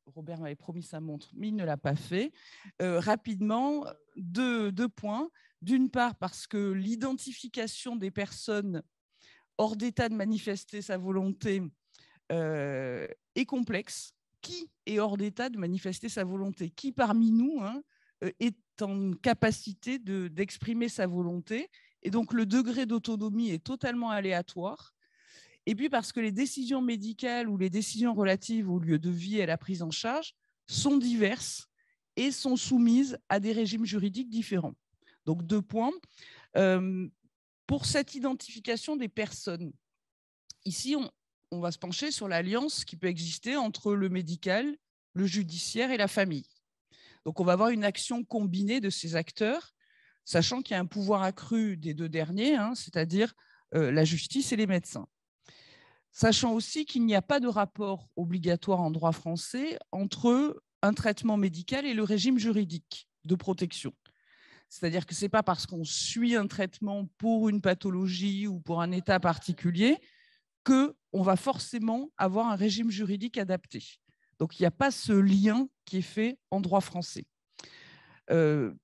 Robert m'avait promis sa montre, mais il ne l'a pas fait, rapidement deux points. D'une part, parce que l'identification des personnes hors d'état de manifester sa volonté est complexe. Qui est hors d'état de manifester sa volonté? Qui parmi nous est en capacité d'exprimer sa volonté? Et donc, le degré d'autonomie est totalement aléatoire. Et puis, parce que les décisions médicales ou les décisions relatives au lieu de vie et à la prise en charge sont diverses et sont soumises à des régimes juridiques différents. Donc, 2 points. Pour cette identification des personnes, ici, on va se pencher sur l'alliance qui peut exister entre le médical, le judiciaire et la famille. Donc, on va avoir une action combinée de ces acteurs, sachant qu'il y a un pouvoir accru des 2 derniers, c'est-à-dire la justice et les médecins. Sachant aussi qu'il n'y a pas de rapport obligatoire en droit français entre un traitement médical et le régime juridique de protection. C'est-à-dire que ce n'est pas parce qu'on suit un traitement pour une pathologie ou pour un état particulier qu'on va forcément avoir un régime juridique adapté. Donc, il n'y a pas ce lien qui est fait en droit français. Il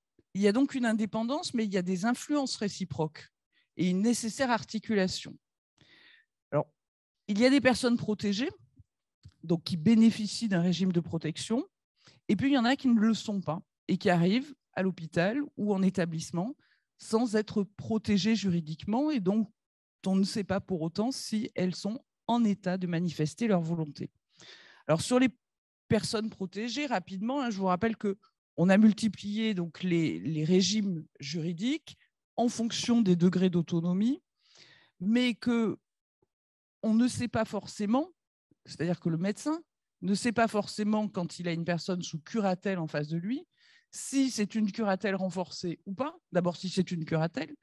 y a donc une indépendance, mais il y a des influences réciproques et une nécessaire articulation. Alors, il y a des personnes protégées, donc qui bénéficient d'un régime de protection, et puis il y en a qui ne le sont pas et qui arrivent à l'hôpital ou en établissement sans être protégées juridiquement et donc on ne sait pas pour autant si elles sont en état de manifester leur volonté. Alors sur les personnes protégées, rapidement, je vous rappelle qu'on a multiplié donc les régimes juridiques en fonction des degrés d'autonomie, mais qu'on ne sait pas forcément, c'est-à-dire que le médecin ne sait pas forcément quand il a une personne sous curatelle en face de lui, si c'est une curatelle renforcée ou pas. D'abord, si c'est une curatelle.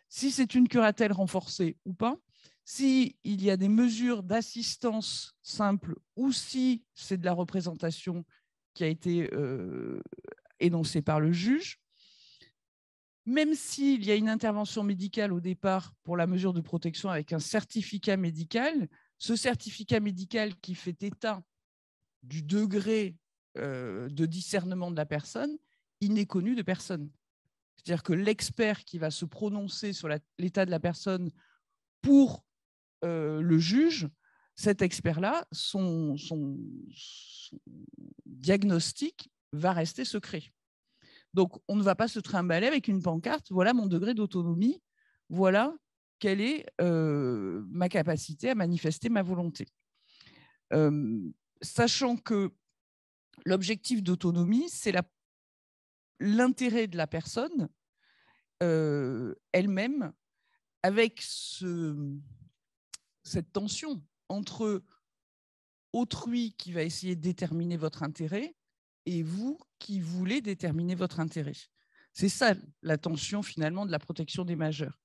Si c'est une curatelle renforcée ou pas. S'il y a des mesures d'assistance simples ou si c'est de la représentation qui a été énoncée par le juge. Même s'il y a une intervention médicale au départ pour la mesure de protection avec un certificat médical, ce certificat médical qui fait état du degré de discernement de la personne, il n'est connu de personne. C'est-à-dire que l'expert qui va se prononcer sur l'état de la personne pour le juge, cet expert-là, son diagnostic va rester secret. Donc, on ne va pas se trimballer avec une pancarte, voilà mon degré d'autonomie, voilà quelle est ma capacité à manifester ma volonté. Sachant que l'objectif d'autonomie, c'est l'intérêt de la personne elle-même, avec cette tension entre autrui qui va essayer de déterminer votre intérêt et vous qui voulez déterminer votre intérêt. C'est ça la tension finalement de la protection des majeurs.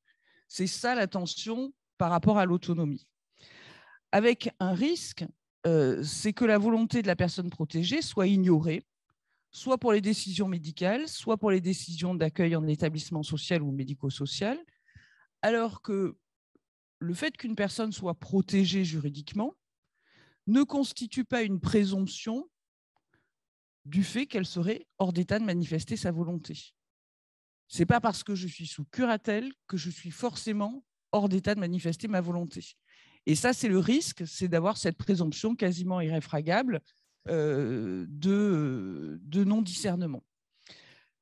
C'est ça la tension par rapport à l'autonomie. Avec un risque c'est que la volonté de la personne protégée soit ignorée, soit pour les décisions médicales, soit pour les décisions d'accueil en établissement social ou médico-social, alors que le fait qu'une personne soit protégée juridiquement ne constitue pas une présomption du fait qu'elle serait hors d'état de manifester sa volonté. Ce n'est pas parce que je suis sous curatelle que je suis forcément hors d'état de manifester ma volonté. Et ça, c'est le risque, c'est d'avoir cette présomption quasiment irréfragable de non-discernement.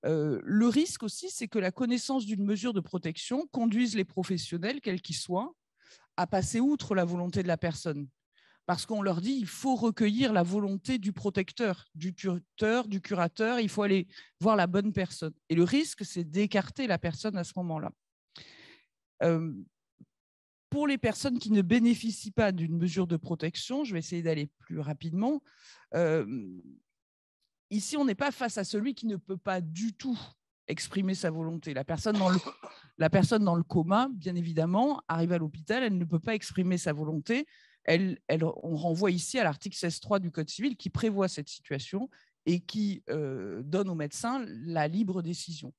Le risque aussi, c'est que la connaissance d'une mesure de protection conduise les professionnels, quels qu'ils soient, à passer outre la volonté de la personne. Parce qu'on leur dit il faut recueillir la volonté du protecteur, du tuteur, du curateur, il faut aller voir la bonne personne. Et le risque, c'est d'écarter la personne à ce moment-là. Pour les personnes qui ne bénéficient pas d'une mesure de protection, je vais essayer d'aller plus rapidement. Ici, on n'est pas face à celui qui ne peut pas du tout exprimer sa volonté. La personne dans le coma, bien évidemment, arrive à l'hôpital, elle ne peut pas exprimer sa volonté. On renvoie ici à l'article 16.3 du Code civil qui prévoit cette situation et qui donne aux médecins la libre décision.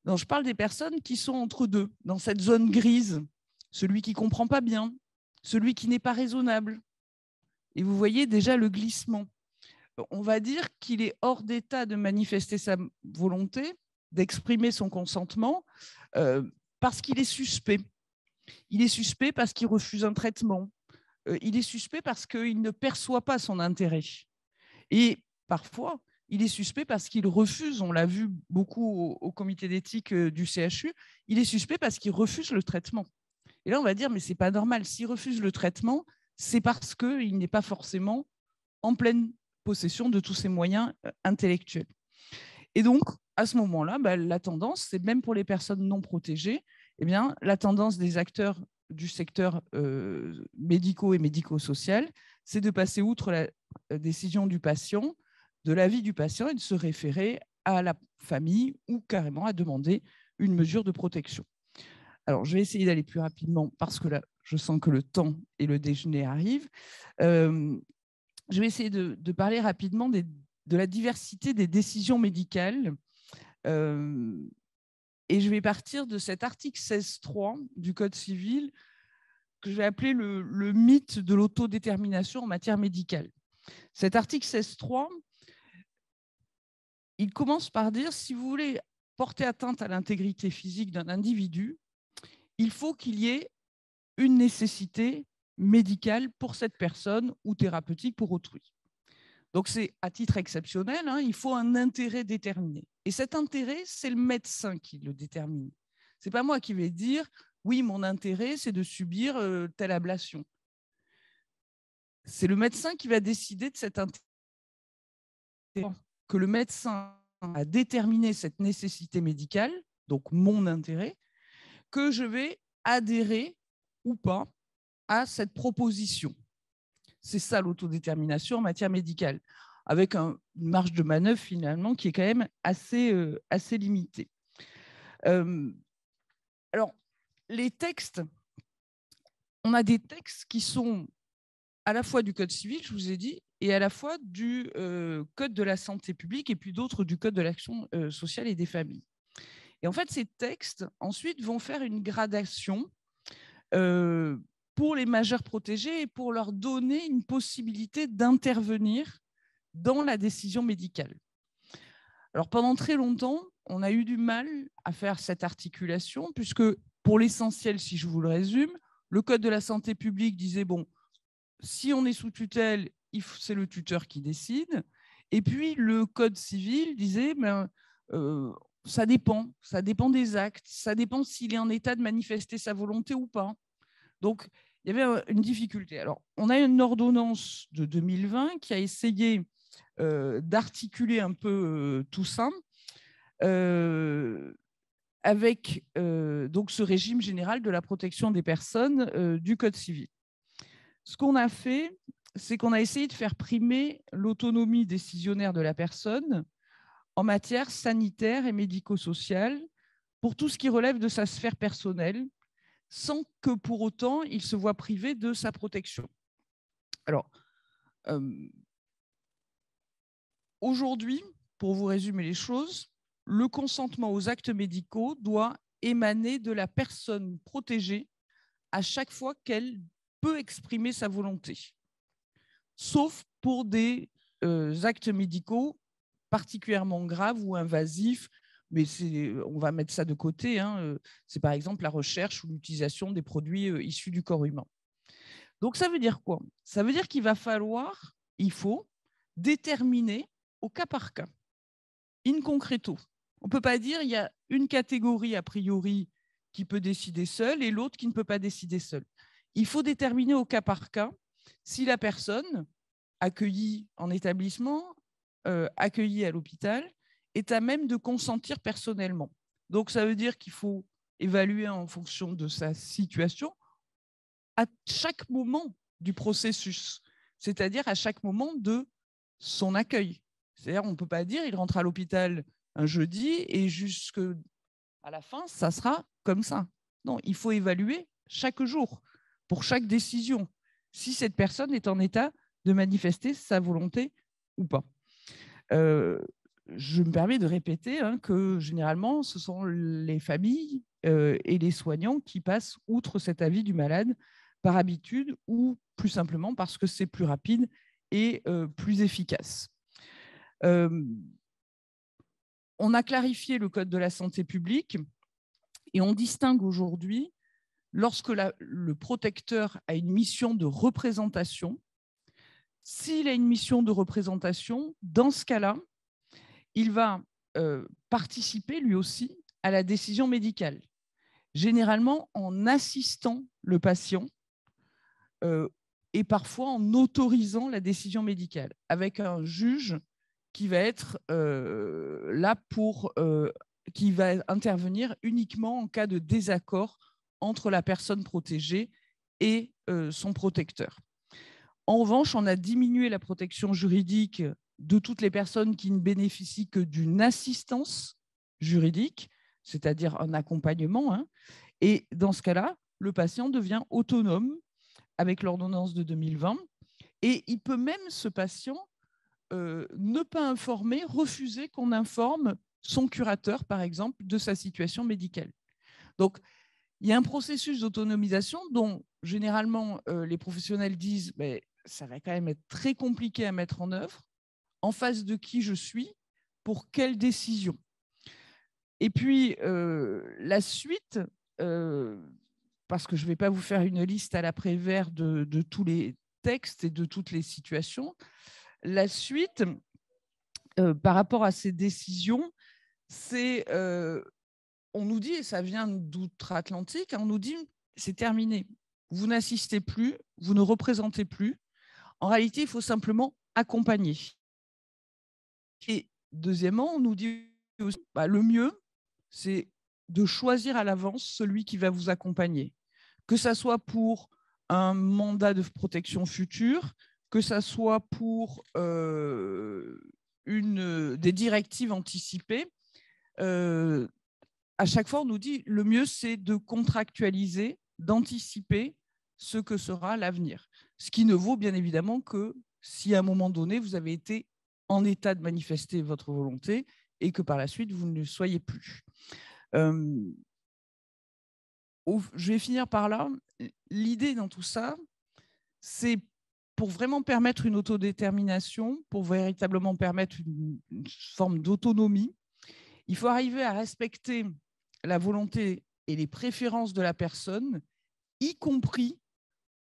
Donc, je parle des personnes qui sont entre deux, dans cette zone grise, celui qui ne comprend pas bien, celui qui n'est pas raisonnable. Et vous voyez déjà le glissement. On va dire qu'il est hors d'état de manifester sa volonté, d'exprimer son consentement, parce qu'il est suspect. Il est suspect parce qu'il refuse un traitement. Il est suspect parce qu'il ne perçoit pas son intérêt. Et parfois, il est suspect parce qu'il refuse, on l'a vu beaucoup au comité d'éthique du CHU, il est suspect parce qu'il refuse le traitement. Et là, on va dire, mais ce n'est pas normal. S'il refuse le traitement, c'est parce qu'il n'est pas forcément en pleine possession de tous ses moyens intellectuels. Et donc, à ce moment-là, la tendance, c'est même pour les personnes non protégées, eh bien, la tendance des acteurs du secteur médico et médico-social, c'est de passer outre la décision du patient, de l'avis du patient et de se référer à la famille ou carrément à demander une mesure de protection. Alors, je vais essayer d'aller plus rapidement parce que là, je sens que le temps et le déjeuner arrivent. Je vais essayer de parler rapidement de la diversité des décisions médicales. Et je vais partir de cet article 16.3 du Code civil que je vais appeler le mythe de l'autodétermination en matière médicale. Cet article 16.3, il commence par dire, si vous voulez porter atteinte à l'intégrité physique d'un individu, il faut qu'il y ait une nécessité médicale pour cette personne ou thérapeutique pour autrui. Donc, c'est à titre exceptionnel, il faut un intérêt déterminé. Et cet intérêt, c'est le médecin qui le détermine. Ce n'est pas moi qui vais dire, oui, mon intérêt, c'est de subir telle ablation. C'est le médecin qui va décider de cet intérêt. Que le médecin a déterminé cette nécessité médicale, donc mon intérêt, que je vais adhérer ou pas à cette proposition. C'est ça l'autodétermination en matière médicale, avec une marge de manœuvre finalement qui est quand même assez limitée. Alors, les textes, on a des textes qui sont à la fois du Code civil, je vous ai dit, et à la fois du Code de la santé publique et puis d'autres du Code de l'action sociale et des familles. Et en fait, ces textes, ensuite, vont faire une gradation pour les majeurs protégés et pour leur donner une possibilité d'intervenir dans la décision médicale. Alors, pendant très longtemps, on a eu du mal à faire cette articulation, puisque pour l'essentiel, si je vous le résume, le Code de la santé publique disait, bon, si on est sous tutelle, c'est le tuteur qui décide. Et puis, le Code civil disait, ça dépend des actes, ça dépend s'il est en état de manifester sa volonté ou pas. Donc, il y avait une difficulté. Alors, on a une ordonnance de 2020 qui a essayé d'articuler un peu tout ça avec donc ce régime général de la protection des personnes du Code civil. Ce qu'on a fait, c'est qu'on a essayé de faire primer l'autonomie décisionnaire de la personne en matière sanitaire et médico-sociale pour tout ce qui relève de sa sphère personnelle, sans que pour autant il se voit privé de sa protection. Alors, Aujourd'hui, pour vous résumer les choses, le consentement aux actes médicaux doit émaner de la personne protégée à chaque fois qu'elle peut exprimer sa volonté, sauf pour des actes médicaux particulièrement graves ou invasifs, mais on va mettre ça de côté. C'est par exemple la recherche ou l'utilisation des produits issus du corps humain. Donc ça veut dire quoi? Ça veut dire qu'il faut déterminer au cas par cas, in concreto. On ne peut pas dire il y a une catégorie a priori qui peut décider seule et l'autre qui ne peut pas décider seule. Il faut déterminer au cas par cas si la personne accueillie en établissement, accueillie à l'hôpital, est à même de consentir personnellement. Donc ça veut dire qu'il faut évaluer en fonction de sa situation à chaque moment du processus, c'est-à-dire à chaque moment de son accueil. C'est-à-dire on ne peut pas dire il rentre à l'hôpital un jeudi et jusqu'à la fin, ça sera comme ça. Non, il faut évaluer chaque jour, pour chaque décision, si cette personne est en état de manifester sa volonté ou pas. Je me permets de répéter que généralement, ce sont les familles et les soignants qui passent outre cet avis du malade par habitude ou plus simplement parce que c'est plus rapide et plus efficace. On a clarifié le code de la santé publique et on distingue aujourd'hui, lorsque le protecteur a une mission de représentation, s'il a une mission de représentation, dans ce cas-là, il va participer lui aussi à la décision médicale, généralement en assistant le patient et parfois en autorisant la décision médicale, avec un juge qui va être là qui va intervenir uniquement en cas de désaccord entre la personne protégée et son protecteur. En revanche, on a diminué la protection juridique de toutes les personnes qui ne bénéficient que d'une assistance juridique, c'est-à-dire un accompagnement. Et dans ce cas-là, le patient devient autonome avec l'ordonnance de 2020. Et il peut même, ce patient, ne pas informer, refuser qu'on informe son curateur, par exemple, de sa situation médicale. Donc, il y a un processus d'autonomisation dont, généralement, les professionnels disent ça va quand même être très compliqué à mettre en œuvre. En face de qui je suis, pour quelle décision? Et puis, la suite, parce que je ne vais pas vous faire une liste à l'après-vert de tous les textes et de toutes les situations, la suite, par rapport à ces décisions, c'est, on nous dit, et ça vient d'outre-Atlantique, on nous dit, c'est terminé. Vous n'assistez plus, vous ne représentez plus. En réalité, il faut simplement accompagner. Et deuxièmement, on nous dit aussi, le mieux, c'est de choisir à l'avance celui qui va vous accompagner, que ça soit pour un mandat de protection future, que ça soit pour des directives anticipées. À chaque fois, on nous dit le mieux, c'est de contractualiser, d'anticiper ce que sera l'avenir. Ce qui ne vaut bien évidemment que si à un moment donné, vous avez été en état de manifester votre volonté et que par la suite, vous ne le soyez plus. Je vais finir par là. L'idée dans tout ça, c'est pour vraiment permettre une autodétermination, pour véritablement permettre une forme d'autonomie, il faut arriver à respecter la volonté et les préférences de la personne, y compris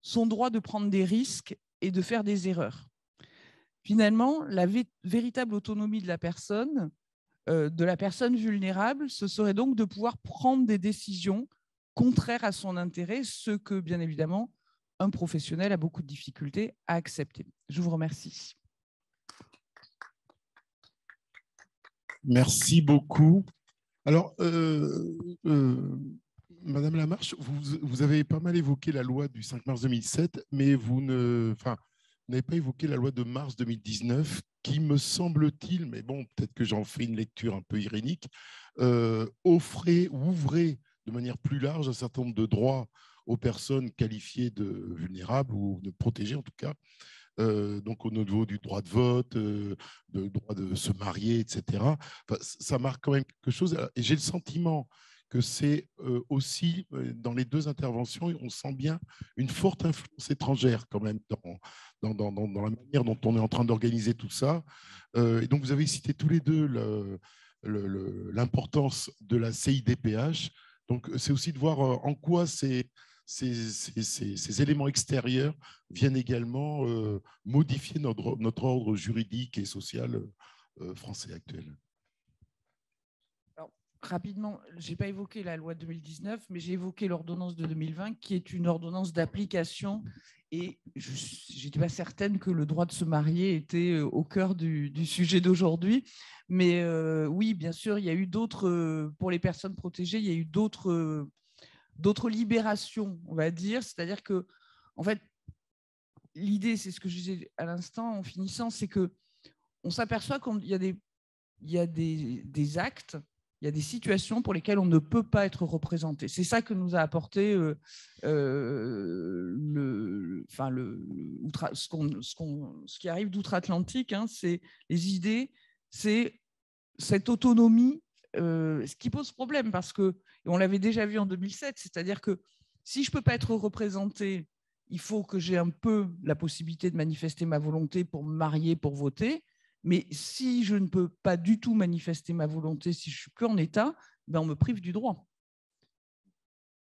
son droit de prendre des risques et de faire des erreurs. Finalement, la véritable autonomie de la personne vulnérable, ce serait donc de pouvoir prendre des décisions contraires à son intérêt, ce que, bien évidemment, un professionnel a beaucoup de difficultés à accepter. Je vous remercie. Merci beaucoup. Alors, Madame Lamarche, vous avez pas mal évoqué la loi du 5 mars 2007, mais vous n'avez pas évoqué la loi de mars 2019 qui, me semble-t-il, mais bon, peut-être que j'en fais une lecture un peu irénique, ouvrait de manière plus large un certain nombre de droits aux personnes qualifiées de vulnérables ou de protégées en tout cas, donc au niveau du droit de vote, du droit de se marier, etc. Enfin, ça marque quand même quelque chose. Et j'ai le sentiment que c'est aussi, dans les deux interventions, on sent bien une forte influence étrangère quand même dans la manière dont on est en train d'organiser tout ça. Et donc, vous avez cité tous les deux l'importance de la CIDPH. Donc, c'est aussi de voir en quoi ces éléments extérieurs viennent également modifier notre ordre juridique et social français actuel. Alors, rapidement, je n'ai pas évoqué la loi de 2019, mais j'ai évoqué l'ordonnance de 2020, qui est une ordonnance d'application. Et je n'étais pas certaine que le droit de se marier était au cœur du sujet d'aujourd'hui. Mais oui, bien sûr, il y a eu d'autres, pour les personnes protégées, il y a eu d'autres libérations, on va dire. C'est-à-dire que, en fait, l'idée, c'est ce que je disais à l'instant en finissant, c'est qu'on s'aperçoit qu'il y a des actes, il y a des situations pour lesquelles on ne peut pas être représenté. C'est ça que nous a apporté ce qui arrive d'outre-Atlantique, hein, c'est les idées, c'est cette autonomie, ce qui pose problème parce que, et on l'avait déjà vu en 2007, c'est-à-dire que si je ne peux pas être représenté, il faut que j'ai un peu la possibilité de manifester ma volonté pour me marier, pour voter. Mais si je ne peux pas du tout manifester ma volonté, si je ne suis plus en état, ben on me prive du droit,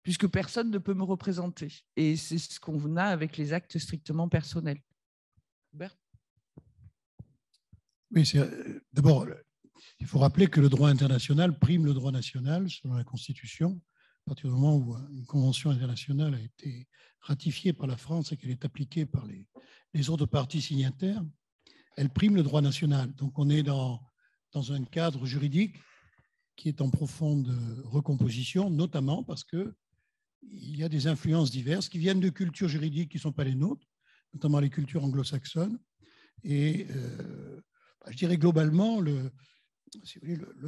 puisque personne ne peut me représenter. Et c'est ce qu'on a avec les actes strictement personnels. Hubert ? Oui, d'abord, il faut rappeler que le droit international prime le droit national selon la Constitution. À partir du moment où une convention internationale a été ratifiée par la France et qu'elle est appliquée par les autres parties signataires, elle prime le droit national. Donc, on est dans un cadre juridique qui est en profonde recomposition, notamment parce qu'il y a des influences diverses qui viennent de cultures juridiques qui ne sont pas les nôtres, notamment les cultures anglo-saxonnes. Et je dirais globalement, le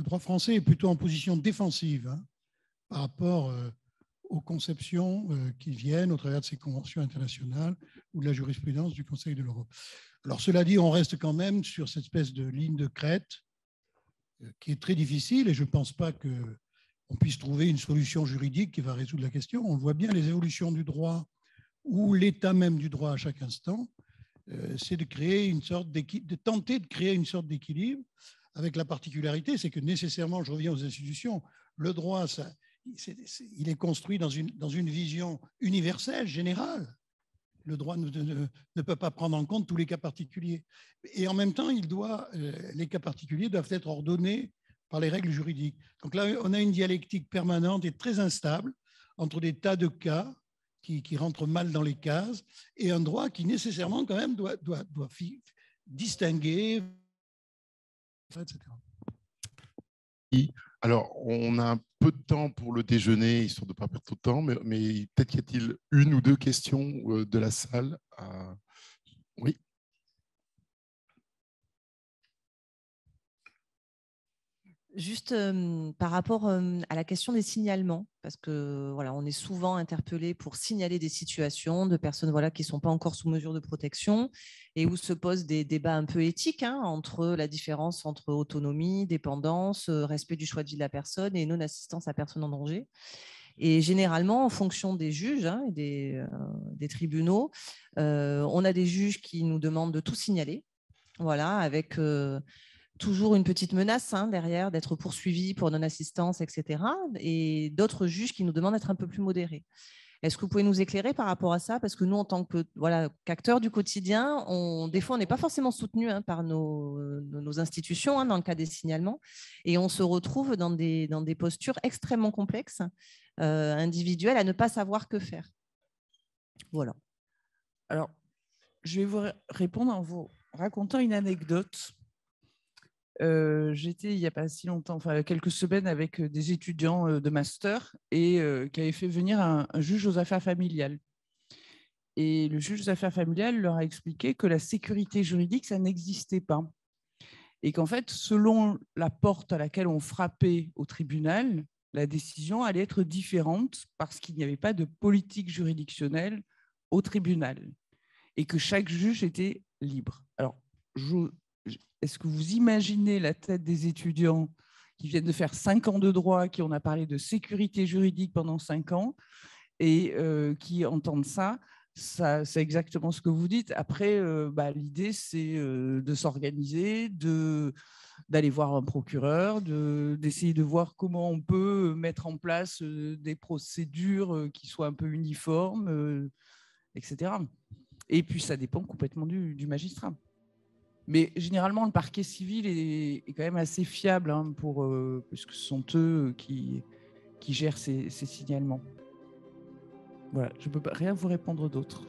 droit français est plutôt en position défensive, hein, par rapport aux conceptions qui viennent au travers de ces conventions internationales ou de la jurisprudence du Conseil de l'Europe. Alors, cela dit, on reste quand même sur cette espèce de ligne de crête qui est très difficile et je ne pense pas qu'on puisse trouver une solution juridique qui va résoudre la question. On voit bien, les évolutions du droit ou l'état même du droit à chaque instant, c'est de tenter de créer une sorte d'équilibre avec la particularité, c'est que nécessairement, je reviens aux institutions, le droit, il est construit dans une vision universelle, générale. Le droit ne peut pas prendre en compte tous les cas particuliers. Et en même temps, les cas particuliers doivent être ordonnés par les règles juridiques. Donc là, on a une dialectique permanente et très instable entre des tas de cas qui rentrent mal dans les cases et un droit qui nécessairement quand même doit distinguer, etc. Alors, on a un peu de temps pour le déjeuner, histoire de ne pas perdre trop de temps, mais peut-être y a-t-il une ou deux questions de la salle. Oui. Juste par rapport à la question des signalements, parce que voilà, on est souvent interpellé pour signaler des situations de personnes qui ne sont pas encore sous mesure de protection et où se posent des débats un peu éthiques, hein, entre la différence entre autonomie, dépendance, respect du choix de vie de la personne et non-assistance à personne en danger. Et généralement, en fonction des juges, hein, et des tribunaux, on a des juges qui nous demandent de tout signaler, voilà, avec toujours une petite menace, hein, derrière, d'être poursuivi pour non-assistance, etc. Et d'autres juges qui nous demandent d'être un peu plus modérés. Est-ce que vous pouvez nous éclairer par rapport à ça? Parce que nous, en tant qu'acteurs du quotidien, des fois, on n'est pas forcément soutenus, hein, par nos institutions, hein, dans le cas des signalements. Et on se retrouve dans des postures extrêmement complexes, individuelles, à ne pas savoir que faire. Voilà. Alors, je vais vous répondre en vous racontant une anecdote. J'étais il n'y a pas si longtemps, enfin quelques semaines, avec des étudiants de master et qui avaient fait venir un juge aux affaires familiales. Et le juge aux affaires familiales leur a expliqué que la sécurité juridique, ça n'existait pas. Et qu'en fait, selon la porte à laquelle on frappait au tribunal, la décision allait être différente parce qu'il n'y avait pas de politique juridictionnelle au tribunal. et que chaque juge était libre. Alors, est-ce que vous imaginez la tête des étudiants qui viennent de faire 5 ans de droit, qui on a parlé de sécurité juridique pendant 5 ans, et qui entendent ça, c'est exactement ce que vous dites. Après, l'idée, c'est de s'organiser, d'aller voir un procureur, d'essayer de voir comment on peut mettre en place des procédures qui soient un peu uniformes, etc. Et puis, ça dépend complètement du magistrat. Mais généralement, le parquet civil est quand même assez fiable, hein, puisque ce sont eux qui gèrent ces signalements. Voilà, je ne peux rien vous répondre d'autre.